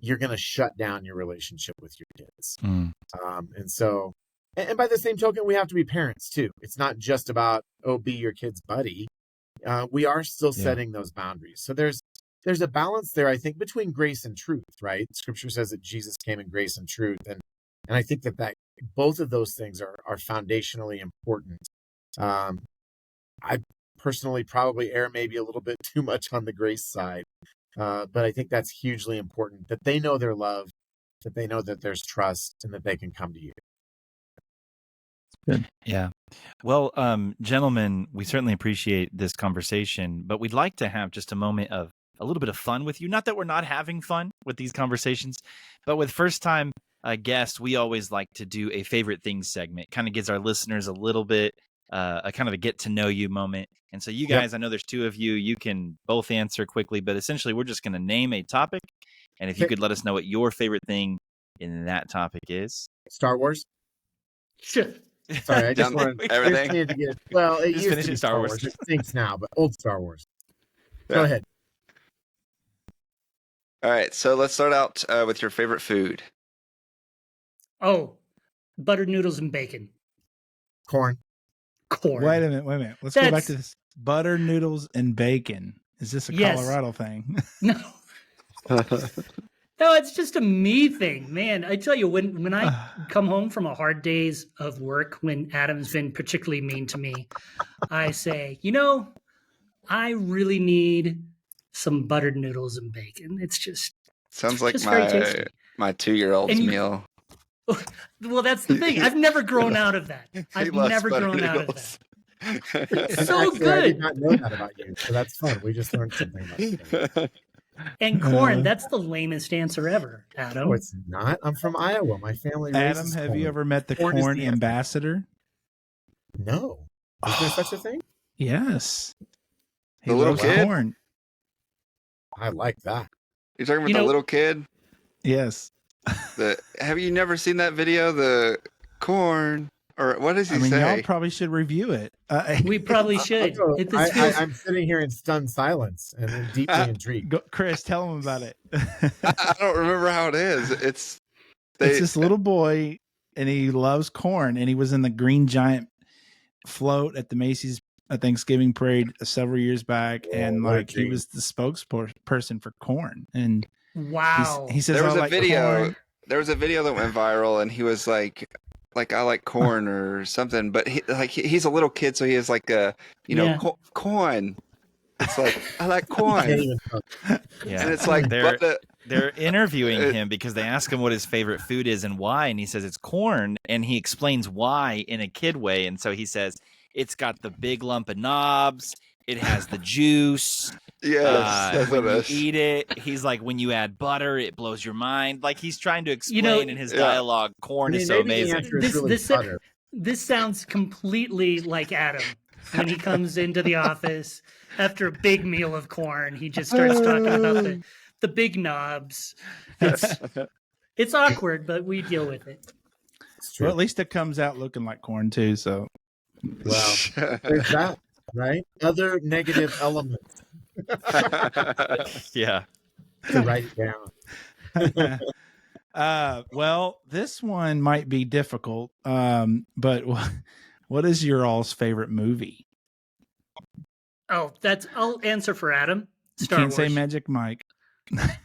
you're going to shut down your relationship with your kids. And so, and by the same token, we have to be parents too. It's not just about, be your kid's buddy. We are still setting those boundaries. So there's a balance there, I think, between grace and truth, right? Scripture says that Jesus came in grace and truth. And I think that both of those things are foundationally important. I personally probably err maybe a little bit too much on the grace side. But I think that's hugely important, that they know they're loved, that they know that there's trust, and that they can come to you. Good. Yeah. Well, gentlemen, we certainly appreciate this conversation, but we'd like to have just a moment of a little bit of fun with you. Not that we're not having fun with these conversations, but with first-time guests, we always like to do a favorite things segment. Kind of gives our listeners a little bit, a kind of a get-to-know-you moment. And so you guys, I know there's two of you. You can both answer quickly, but essentially we're just going to name a topic. And if you could let us know what your favorite thing in that topic is. Star Wars? Sure. Sorry, I just wanted everything. to get, well, it Just used finish to be it, Star Star Wars. Wars. It stinks now, but old Star Wars. Yeah. Go ahead. All right, so let's start out with your favorite food. Oh, buttered noodles and bacon. Corn. Wait a minute. Let's go back to this. Butter noodles and bacon. Is this a Colorado thing? No. No, it's just a me thing, man. I tell you, when I come home from a hard days of work, when Adam's been particularly mean to me, I say, I really need some buttered noodles and bacon. It's just sounds like very tasty. my 2-year-old's meal. Well, that's the thing. I've never grown out of that. I've never grown out of that. It's so Actually, good. I did not know that about you, so that's fun. We just learned something about you. And corn, that's the lamest answer ever, Adam. No, it's not. I'm from Iowa. My family Adam, raises have corn. you ever met the Corn is corn the answer. ambassador? No. Is there such a thing? Yes. He The little loves kid? corn. I like that. You're talking about the little kid? Yes. Have you never seen that video? The corn, or what does he say? Y'all probably should review it. We probably should. I'm sitting here in stunned silence and deeply intrigued. Chris, tell him about it. I don't remember how it is. It's this little boy, and he loves corn, and he was in the Green Giant float at the Macy's Thanksgiving parade several years back, and he was the spokesperson for corn. And wow, he says there was I a like video. corn. There was a video that went viral, and he was like I like corn or something. But he's a little kid, so he has like a corn. It's like I like corn. Yeah, and it's like they're interviewing him because they ask him what his favorite food is and why, and he says it's corn, and he explains why in a kid way, and so he says it's got the big lump of knobs, it has the juice. Yes, when you eat it, he's like, when you add butter, it blows your mind. Like he's trying to explain in his dialogue, corn is so amazing. This sounds completely like Adam when he comes into the office after a big meal of corn. He just starts talking about the big knobs. It's awkward, but we deal with it. It's true. Well, at least it comes out looking like corn too. So Well, there's that, right? Other negative elements Yeah. to write it down. well, this one might be difficult. But what is your all's favorite movie? Oh, I'll answer for Adam. You Star can't Wars. say Magic Mike.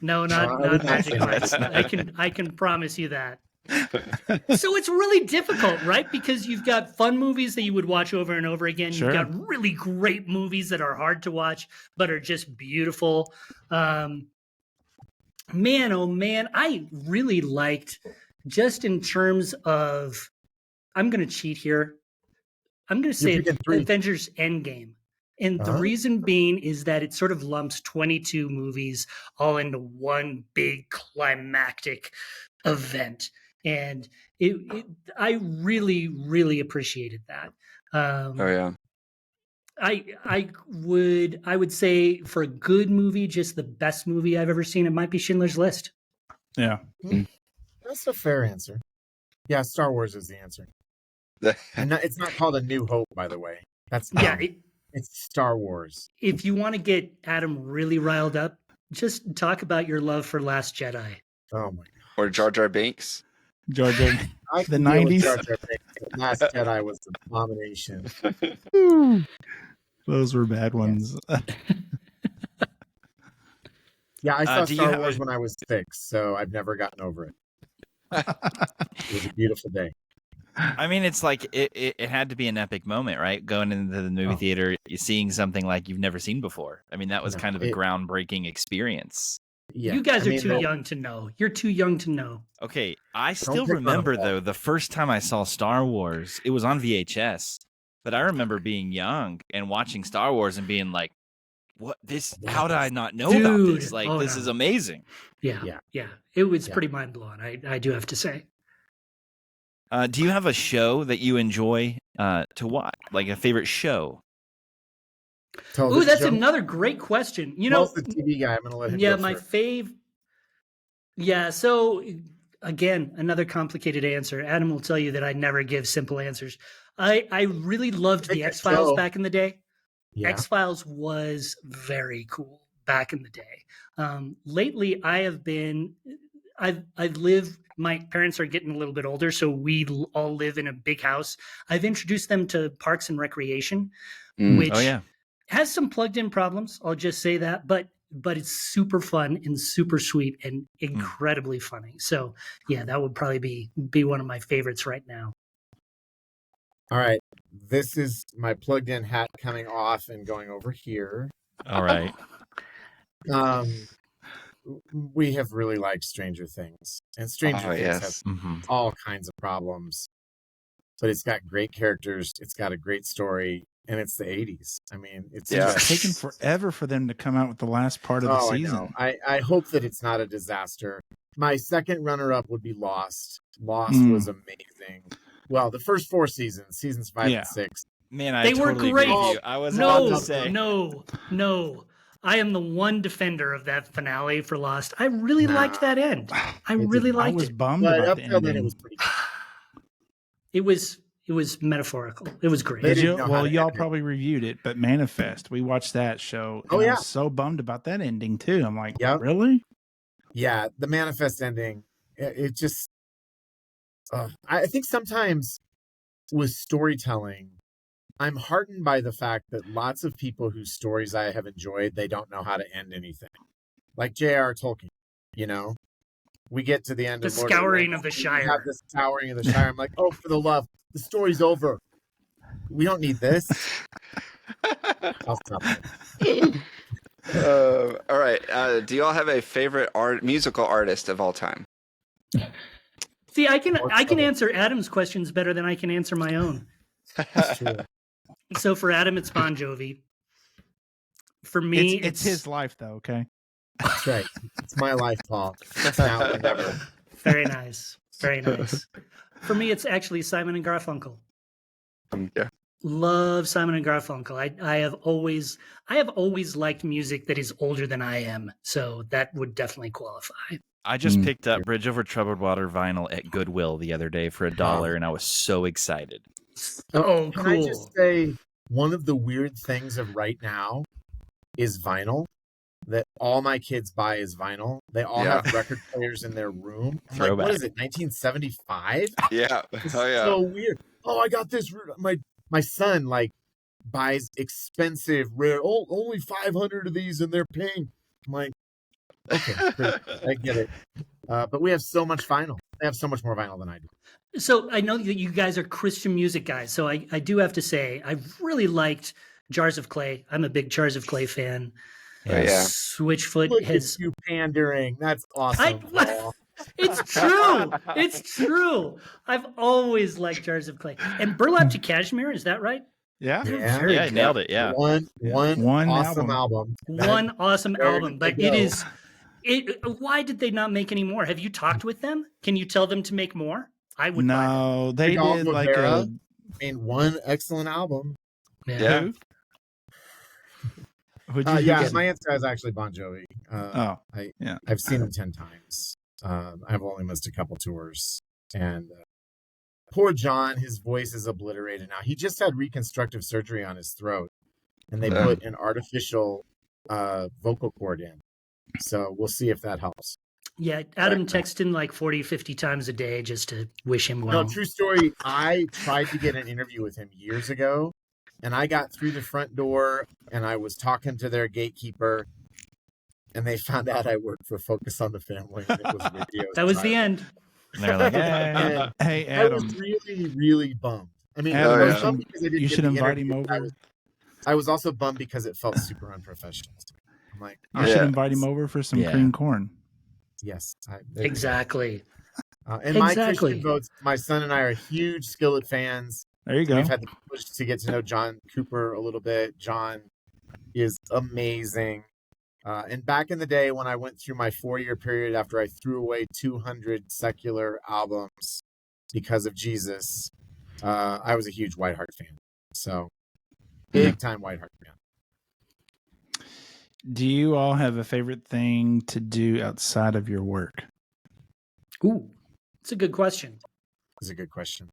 No, I not would not Magic say Mike. that. I can promise you that. So it's really difficult, right? Because you've got fun movies that you would watch over and over again. Sure. You've got really great movies that are hard to watch but are just beautiful. Man, oh man, I really liked, just in terms of, I'm going to cheat here. I'm going to say You're picking 3. Avengers Endgame. And the Uh-huh. reason being is that it sort of lumps 22 movies all into one big climactic event. And I really, really appreciated that. Oh yeah. I would say for a good movie, just the best movie I've ever seen, it might be Schindler's List. Yeah. That's a fair answer. Yeah, Star Wars is the answer. And it's not called A New Hope, by the way. That's Yeah, it's Star Wars. if you want to get Adam really riled up, just talk about your love for Last Jedi. Oh my god. Or Jar Jar Binks. Georgia, I the can deal with 90s. Jar Jar Binks, but Last Jedi was an abomination. Those were bad ones. Yeah, I saw do you Star have Wars a- when I was 6, so I've never gotten over it. It was a beautiful day. I mean, it's like it had to be an epic moment, right? Going into the movie Oh. theater, seeing something like you've never seen before. I mean, that was No, kind of a groundbreaking experience. Yeah, You guys I are mean, too young to know. You're too young to know. Okay, I still pick on 'em, remember Paul. though the first time I saw Star Wars, it was on VHS. But I remember being young and watching Star Wars and being like, "What this? How did I not know about this? Dude, Like, oh, this no. is amazing." Yeah. Yeah. It was Yeah. pretty mind blowing. I do have to say. Do you have a show that you enjoy to watch, like a favorite show? Ooh, television that's show? another great question. You Paul's know, the TV guy. I'm going to let him yeah, go my first. fave. Yeah, so again, another complicated answer. Adam will tell you that I never give simple answers. I really loved Pick the a X-Files show. back in the day. Yeah. X-Files was very cool back in the day. Lately, I've lived, my parents are getting a little bit older, so we all live in a big house. I've introduced them to Parks and Recreation, Mm. which Oh yeah, has some plugged in problems. I'll just say that, but it's super fun and super sweet and incredibly funny. So yeah, that would probably be one of my favorites right now. All right. This is my plugged in hat coming off and going over here. all right. We have really liked Stranger Things. And Stranger Oh, Things yes. has Mm-hmm. all kinds of problems. But it's got great characters, it's got a great story, and it's the 80s. I mean, it's Yeah. It's taken forever for them to come out with the last part of the season. I know. I hope that it's not a disaster. My second runner-up would be Lost. Lost Mm. was amazing. Well, the first 4 seasons 5 Yeah. and 6. Man, I They were totally great. agree with you. I was No, about to say. no. I am the one defender of that finale for Lost. I really Nah. liked that end. I really I liked was it. bummed But about up the till then, ending. it was pretty good. It was metaphorical. It was great. They Did didn't you? know how Well, to y'all end it. probably reviewed it, but Manifest, we watched that show. Oh, and I yeah. was so bummed about that ending too. I'm like, Yep. really? Yeah, the Manifest ending, it just... I think sometimes with storytelling, I'm heartened by the fact that lots of people whose stories I have enjoyed, they don't know how to end anything. Like J.R. Tolkien, you know? We get to the end The of Lord Scouring the of the Rings, Shire. We have the Scouring of the Shire. I'm like, oh, for the love, the story's over. We don't need this. I'll stop it. All right. Do you all have a favorite musical artist of all time? See, I can trouble. answer Adam's questions better than I can answer my own. That's true. So for Adam, it's Bon Jovi. For me, It's his life, though. Okay. That's right. It's my life, Paul. It's now or never. Very nice. Very nice. For me, it's actually Simon and Garfunkel. Yeah. Love Simon and Garfunkel. I have always liked music that is older than I am, so that would definitely qualify. I just picked up Bridge Over Troubled Water vinyl at Goodwill the other day for $1, and I was so excited. Oh, Can cool. I just say, one of the weird things of right now is vinyl. That all my kids buy is vinyl. They all Yeah. have record players in their room. I'm like, Throwback. what is it, 1975? Yeah. It's Oh yeah. so weird. Oh, I got this. My son like buys expensive, rare. Oh, only 500 of these, and they're pink. I'm like, okay, great. I get it. But we have so much vinyl. They have so much more vinyl than I do. So I know that you guys are Christian music guys. So I do have to say, I've really liked Jars of Clay. I'm a big Jars of Clay fan. Oh, yeah. Switchfoot Look has. at you pandering. That's awesome. Paul. It's true. It's true. I've always liked Jars of Clay. And Burlap to Cashmere, is that right? Yeah. They're Yeah. very Yeah, good. nailed it. Yeah. One awesome album. album. One awesome Where album, did but they it go? is. Why did they not make any more? Have you talked with them? Can you tell them to make more? I would. buy them. No, they Regal did like Rivera. a. I mean, one excellent album. Yeah. Who? Would you Yeah, get? my answer is actually Bon Jovi. Oh, yeah. I've seen him 10 times. I've only missed a couple tours. And poor John, his voice is obliterated now. He just had reconstructive surgery on his throat, and they put an artificial vocal cord in. So we'll see if that helps. Yeah, Adam texts him like 40, 50 times a day just to wish him well. No, true story. I tried to get an interview with him years ago, and I got through the front door, and I was talking to their gatekeeper, and they found out I worked for Focus on the Family, and it was radio. That was the end. And they're like, And Hey, I was Adam. really, really bummed. I mean, Adam, I was yeah. bummed because I didn't You get should the invite him interview. over. I was also bummed because it felt super unprofessional. I'm like, You should invite him over for some Yeah. cream corn. yes, Exactly. And my Exactly. Christian votes, my son and I are huge Skillet fans. There you go. We've had the privilege to get to know John Cooper a little bit. John is amazing. And back in the day when I went through my 4-year period after I threw away 200 secular albums because of Jesus, I was a huge Whiteheart fan. So, big time Whiteheart fan. Do you all have a favorite thing to do outside of your work? Ooh, it's a good question. That's a good question.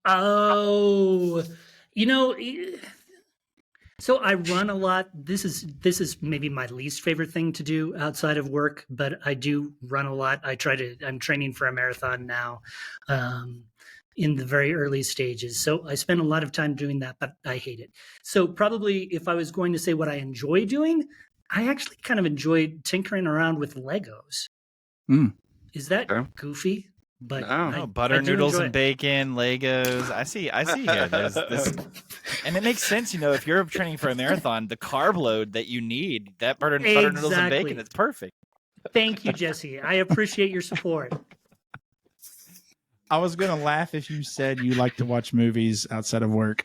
Oh, so I run a lot. This is maybe my least favorite thing to do outside of work, but I do run a lot. I'm training for a marathon now, in the very early stages. So I spend a lot of time doing that, but I hate it. So probably if I was going to say what I enjoy doing, I actually kind of enjoy tinkering around with Legos. Mm. Is that Okay. goofy? But No. I butter do noodles enjoy and it. bacon, Legos. I see here. There's this, and it makes sense. If you're training for a marathon, the carb load that you need, that butter noodles and bacon, Exactly. it's perfect. Thank you, Jesse. I appreciate your support. I was going to laugh if you said you like to watch movies outside of work.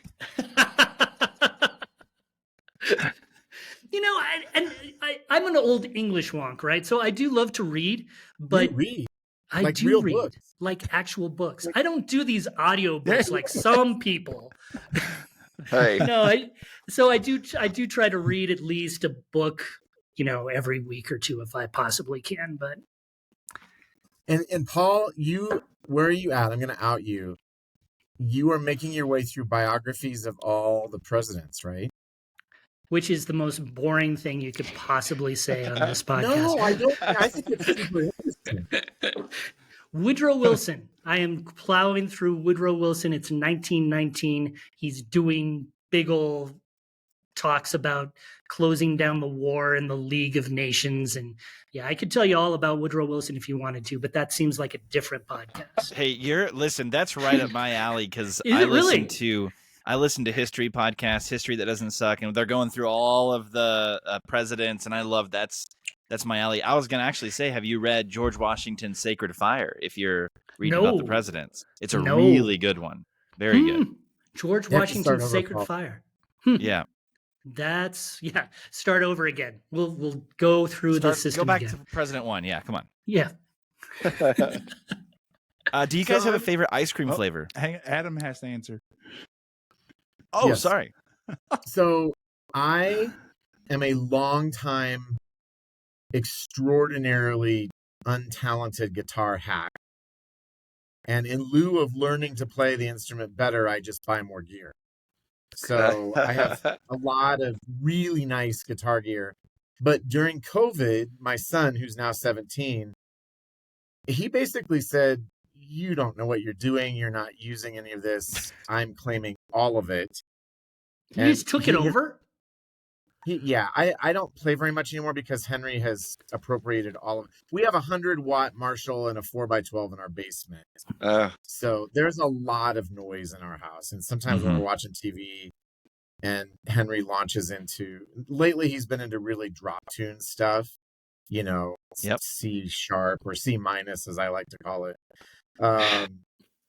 I'm an old English wonk, right? So I do love to read, but You read. I like do real read books. like actual books. I don't do these audio books like some people. Hey. No, I do try to read at least a book, every week or two if I possibly can. But And Paul, where are you at? I'm going to out you. You are making your way through biographies of all the presidents, right? which is the most boring thing you could possibly say on this podcast? No, I don't. I think it's super interesting. Woodrow Wilson. I am plowing through Woodrow Wilson. It's 1919. He's doing big old talks about closing down the war and the League of Nations. And yeah, I could tell you all about Woodrow Wilson if you wanted to, but that seems like a different podcast. Hey, listen, that's right up my alley because Is it really? I listen to history podcasts, History That Doesn't Suck, and they're going through all of the presidents, and I love that's my alley. I was going to actually say, have you read George Washington's Sacred Fire? If you're reading about the No. presidents, it's a No. really good one. Very good. George You have to start Washington's over, Sacred Paul. Fire. Yeah. Start over again. We'll go through the system Go back again. to President 1. Yeah, come on. Yeah. Do you guys have a John? favorite ice cream Oh. flavor? Adam has to answer. Oh, Yes. sorry. So I am a long time, extraordinarily untalented guitar hack. And in lieu of learning to play the instrument better, I just buy more gear. So I have a lot of really nice guitar gear. But during COVID, my son, who's now 17, he basically said, you don't know what you're doing. You're not using any of this. I'm claiming all of it. You just took it over? I don't play very much anymore because Henry has appropriated all of it. We have a 100-watt Marshall and a 4x12 in our basement. So there's a lot of noise in our house. And sometimes when we're watching TV and Henry launches into, lately he's been into really drop tune stuff, you know, C sharp or C minus, as I like to call it.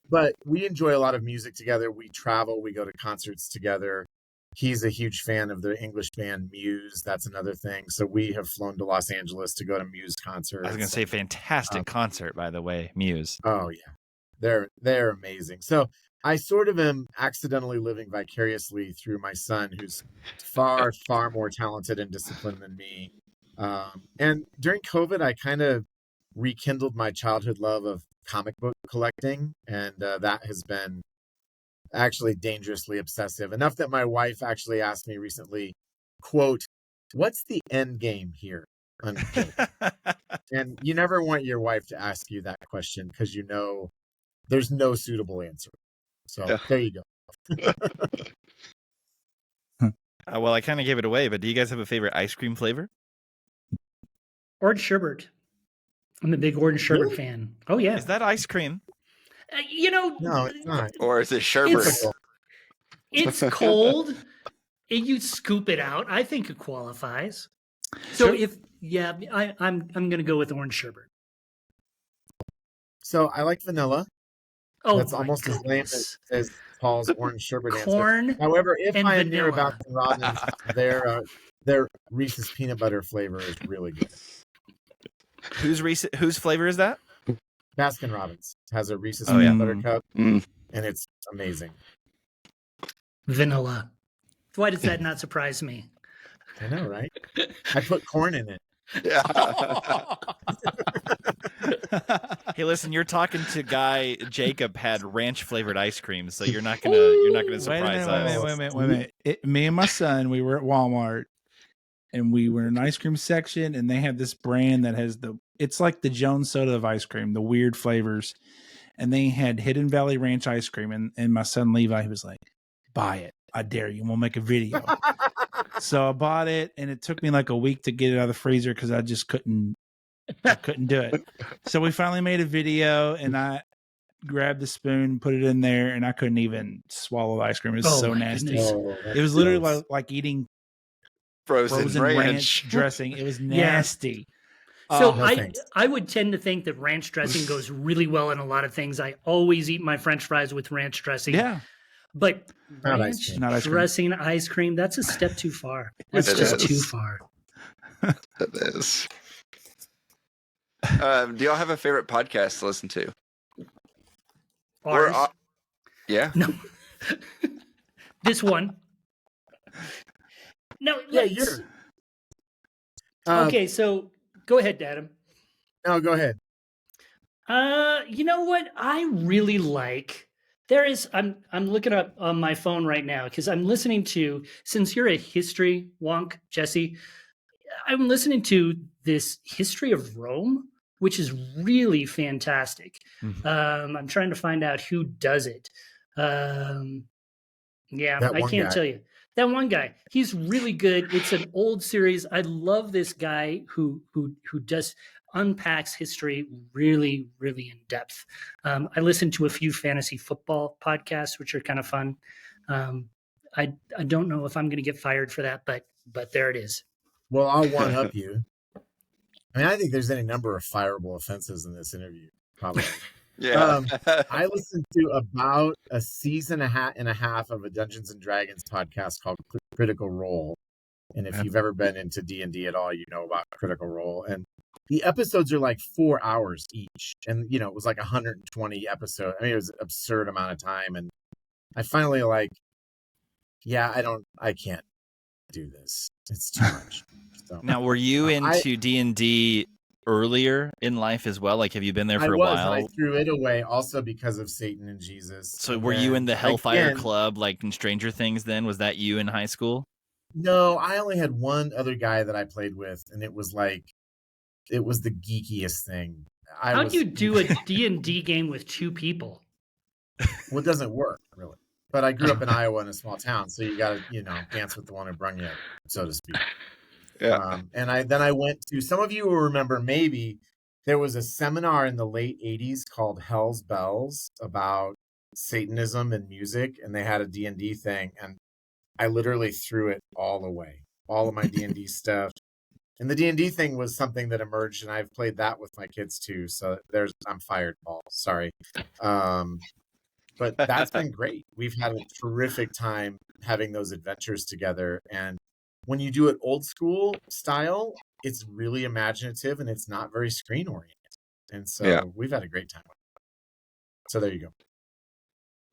But we enjoy a lot of music together. We travel, we go to concerts together. He's a huge fan of the English band Muse. That's another thing. So we have flown to Los Angeles to go to Muse concerts. I was going to say fantastic concert, by the way, Muse. Oh yeah, they're amazing. So I sort of am accidentally living vicariously through my son, who's far more talented and disciplined than me. And during COVID, I kind of rekindled my childhood love of comic book collecting, and that has been actually dangerously obsessive, enough that my wife actually asked me recently, quote, what's the end game here, unquote. And you never want your wife to ask you that question because you know there's no suitable answer. So there you go. Well, I kind of gave it away, but do you guys have a favorite ice cream flavor? Orange sherbet. I'm a big orange sherbet fan. Oh yeah. Is that ice cream? No, it's not. Or is it sherbet? It's cold, and you scoop it out. I think it qualifies. So I'm going to go with orange sherbet. So I like vanilla. Oh, that's almost as lame as Paul's orange sherbet corn. Answer. However, if I am near vanilla. Baskin Robbins, their Reese's peanut butter flavor is really good. Whose flavor is that? Baskin Robbins has a Reese's peanut butter cup, and it's amazing. Vanilla. Why does that not surprise me? I know, right? I put corn in it. Hey, listen, you're talking to guy Jacob had ranch flavored ice cream, so you're not gonna surprise us. Wait a minute. Me and my son, we were at Walmart, and we were in an ice cream section, and they have this brand that has it's like the Jones soda of ice cream, the weird flavors. And they had Hidden Valley Ranch ice cream. And my son Levi, he was like, buy it. I dare you. We'll make a video. So I bought it, and it took me like a week to get it out of the freezer because I just couldn't do it. So we finally made a video, and I grabbed the spoon, put it in there, and I couldn't even swallow the ice cream. It was so nasty. It was literally like eating frozen ranch dressing. It was nasty. So I would tend to think that ranch dressing goes really well in a lot of things. I always eat my French fries with ranch dressing. Yeah. But Not ranch ice cream. dressing ice cream, that's a step too far. That's just too far. It is. Do y'all have a favorite podcast to listen to? Ours? Yeah. No. This one. No. Yeah, yours. Okay, so go ahead, Adam. No, go ahead. You know what I really like? I'm looking up on my phone right now because I'm listening to, since you're a history wonk, Jesse, I'm listening to this History of Rome, which is really fantastic. I'm trying to find out who does it. I can't tell you. That one guy, he's really good. It's an old series. I love this guy who does unpacks history really, really in depth. I listen to a few fantasy football podcasts, which are kind of fun. I don't know if I'm going to get fired for that, but there it is. Well, I'll one up you. I mean, I think there's any number of fireable offenses in this interview, probably. Yeah. I listened to about a season and a half of a Dungeons and Dragons podcast called Critical Role. And if you've ever been into D&D at all, you know about Critical Role. And the episodes are like 4 hours each. And, you know, it was like 120 episodes. I mean, it was an absurd amount of time. And I finally I can't do this. It's too much. So, now, were you into D&D earlier in life as well? Like, have you been there I for a was, and I while? threw it away also because of Satan and Jesus. So And were you in then, the Hellfire again, Club, like in Stranger Things then? Was that you in high school? no, I only had one other guy that I played with, and it was the geekiest thing. How'd you do a D&D game with 2 people? Well, it doesn't work really. But I grew up in Iowa in a small town, so you got to, dance with the one who brung you up, so to speak. Yeah. And I went to, some of you will remember, maybe there was a seminar in the late 80s called Hell's Bells about Satanism and music, and they had a D&D thing, and I literally threw it all away, all of my D&D stuff. And the D&D thing was something that emerged, and I've played that with my kids too. So I'm fired, Paul. Sorry. But that's been great. We've had a terrific time having those adventures together. And when you do it old school style, it's really imaginative and it's not very screen oriented. And Yeah. so we've had a great time with it. So there you go.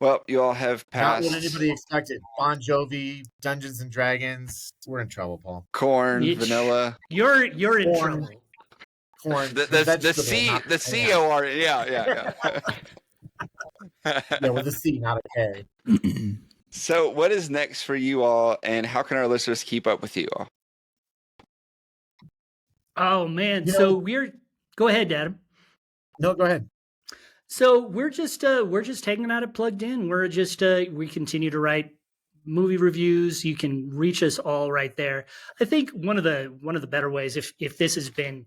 Well, you all have Not what passed anybody expected. Bon Jovi, Dungeons and Dragons. We're in trouble, Paul. corn, vanilla. You're in Corn. trouble. Corn. The vegetable, C, not the K. COR. Yeah. Yeah, with a C, not a K. So, what is next for you all, and how can our listeners keep up with you all? Oh man, You so know- we're go ahead, Adam. No, go ahead. So we're just hanging out at Plugged In. We're just we continue to write movie reviews. You can reach us all right there. I think one of the better ways, if this has been,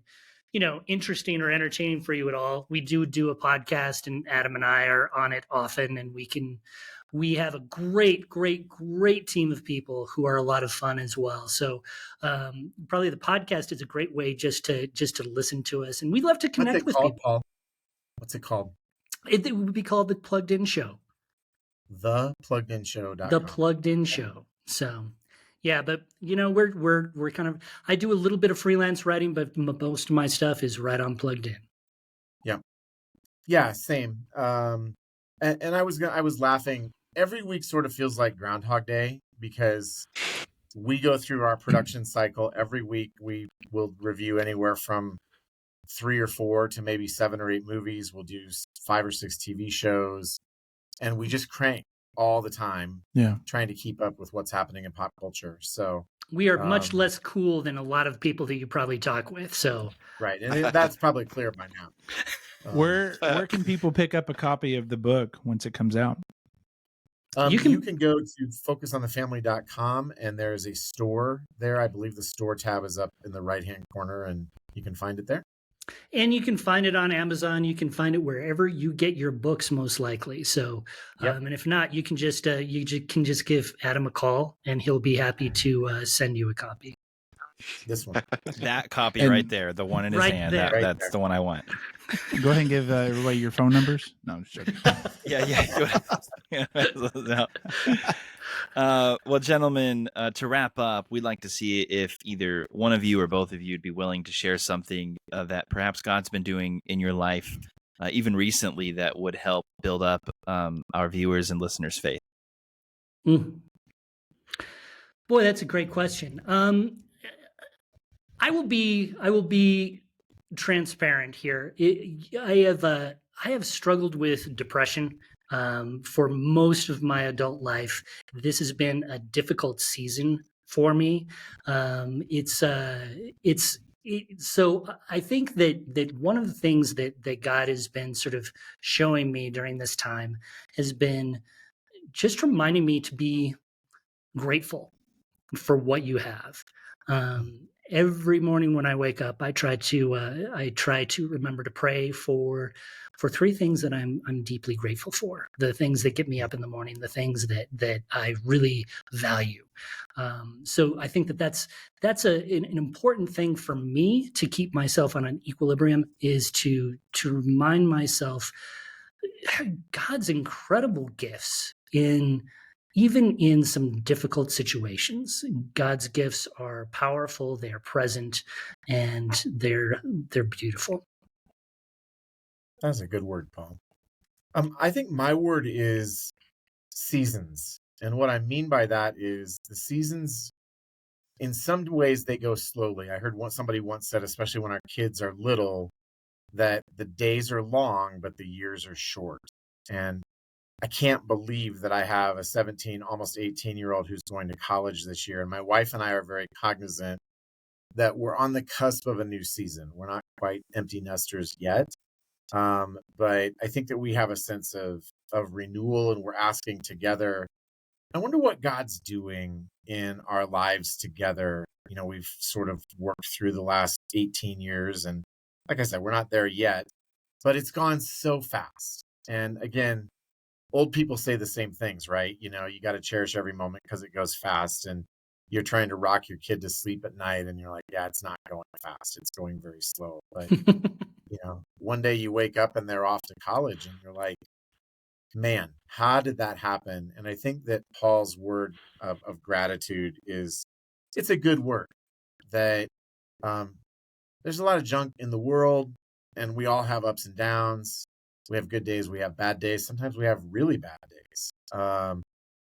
interesting or entertaining for you at all, we do a podcast, and Adam and I are on it often, and we have a great team of people who are a lot of fun as well. So probably the podcast is a great way just to listen to us, and we'd love to connect with people. Paul? What's it called? It would be called the Plugged In Show. ThePluggedInShow.com. The Plugged In Show. So, yeah, but we're kind of. I do a little bit of freelance writing, but most of my stuff is right on Plugged In. Yeah, same. And I was laughing. Every week sort of feels like Groundhog Day because we go through our production cycle every week. We will review anywhere from 3 or 4 to maybe 7 or 8 movies. We'll do 5 or 6 TV shows, and we just crank all the time. Yeah. Trying to keep up with what's happening in pop culture. So we are much less cool than a lot of people that you probably talk with. So right, and that's probably clear by now. Where can people pick up a copy of the book once it comes out? You can go to focusonthefamily.com, and there's a store there. I believe the store tab is up in the right-hand corner, and you can find it there. And you can find it on Amazon. You can find it wherever you get your books, most likely. So, Yep. And if not, you can just give Adam a call, and he'll be happy to send you a copy. This one. That copy And- right there, the one in his Right hand. there. Right That's there. the one I want. Go ahead and give everybody your phone numbers. No, I'm just joking. Yeah. Well, gentlemen, to wrap up, we'd like to see if either one of you or both of you would be willing to share something that perhaps God's been doing in your life, even recently, that would help build up our viewers and listeners' faith. Mm. Boy, that's a great question. I will be transparent here. I have struggled with depression for most of my adult life. This has been a difficult season for me. So I think that one of the things that God has been sort of showing me during this time has been just reminding me to be grateful for what you have. Every morning when I wake up, I try to remember to pray for 3 things that I'm deeply grateful for. The things that get me up in the morning, the things that I really value. So I think that's an important thing for me to keep myself on an equilibrium, is to remind myself God's incredible gifts even in some difficult situations. God's gifts are powerful, they are present, and they're beautiful. That's a good word, Paul. I think my word is seasons. And what I mean by that is the seasons in some ways they go slowly. I heard somebody once said, especially when our kids are little, that the days are long, but the years are short. And I can't believe that I have a 17, almost 18-year-old who's going to college this year. And my wife and I are very cognizant that we're on the cusp of a new season. We're not quite empty nesters yet. But I think that we have a sense of renewal, and we're asking together, I wonder what God's doing in our lives together. You know, we've sort of worked through the last 18 years. And like I said, we're not there yet, but it's gone so fast. And again, old people say the same things, right? You know, you got to cherish every moment because it goes fast. And you're trying to rock your kid to sleep at night and you're like, yeah, it's not going fast. It's going very slow. But, you know, one day you wake up and they're off to college and you're like, man, how did that happen? And I think that Paul's word of gratitude it's a good word, that there's a lot of junk in the world and we all have ups and downs. We have good days, we have bad days. Sometimes we have really bad days.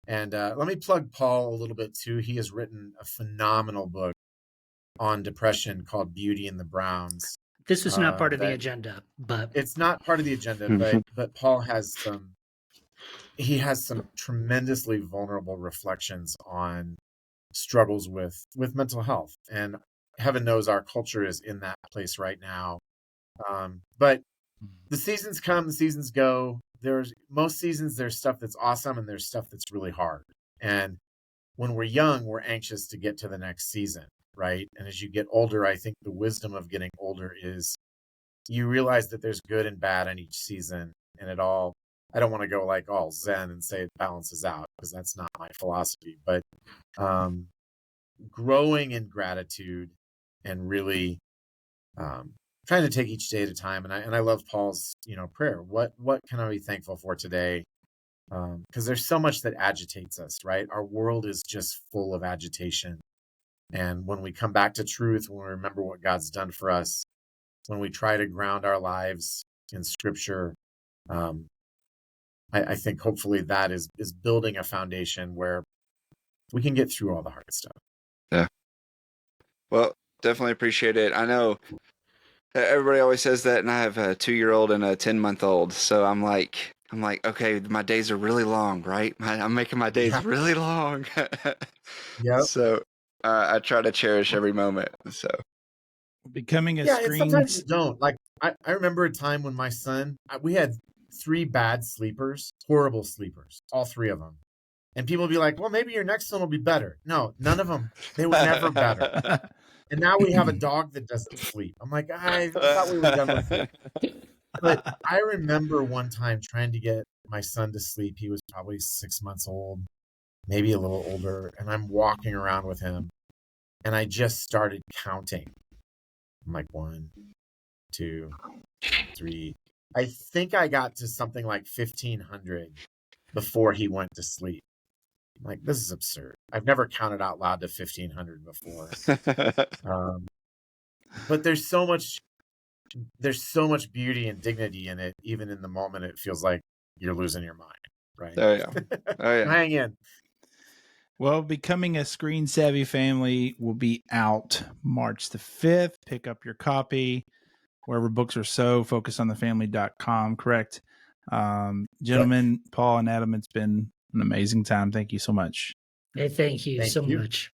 And let me plug Paul a little bit too. He has written a phenomenal book on depression called Beauty and the Browns. This is not part of the agenda, but it's not part of the agenda, but Paul has some tremendously vulnerable reflections on struggles with mental health. And heaven knows our culture is in that place right now. But the seasons come, the seasons go. Most seasons, there's stuff that's awesome and there's stuff that's really hard. And when we're young, we're anxious to get to the next season, right? And as you get older, I think the wisdom of getting older is you realize that there's good and bad in each season, and I don't want to go like all Zen and say it balances out, because that's not my philosophy, but growing in gratitude and really trying to take each day at a time. And I love Paul's, prayer. What can I be thankful for today? Because there's so much that agitates us, right? Our world is just full of agitation. And when we come back to truth, when we remember what God's done for us, when we try to ground our lives in Scripture, I think hopefully that is building a foundation where we can get through all the hard stuff. Yeah. Well, definitely appreciate it. I know everybody always says that, and I have a 2-year-old and a 10-month-old. So I'm like, okay, my days are really long, right? I'm making my days really long. Yeah. So I try to cherish every moment. So becoming a and sometimes you don't. Like I remember a time when my son, we had 3 bad sleepers, horrible sleepers, all 3 of them. And people would be like, well, maybe your next one will be better. No, none of them. They were never better. And now we have a dog that doesn't sleep. I'm like, I thought we were done with it. But I remember one time trying to get my son to sleep. He was probably 6 months old, maybe a little older. And I'm walking around with him. And I just started counting. I'm like, 1, 2, 3. I think I got to something like 1,500 before he went to sleep. I'm like, this is absurd. I've never counted out loud to 1,500 before. But there's so much beauty and dignity in it. Even in the moment, it feels like you're losing your mind, right? Oh yeah. Hang in. Well, Becoming a Screen Savvy Family will be out March the 5th. Pick up your copy wherever books are sold, focusonthefamily.com, correct? Gentlemen, Paul and Adam, it's been an amazing time. Thank you so much. Hey, thank you so much.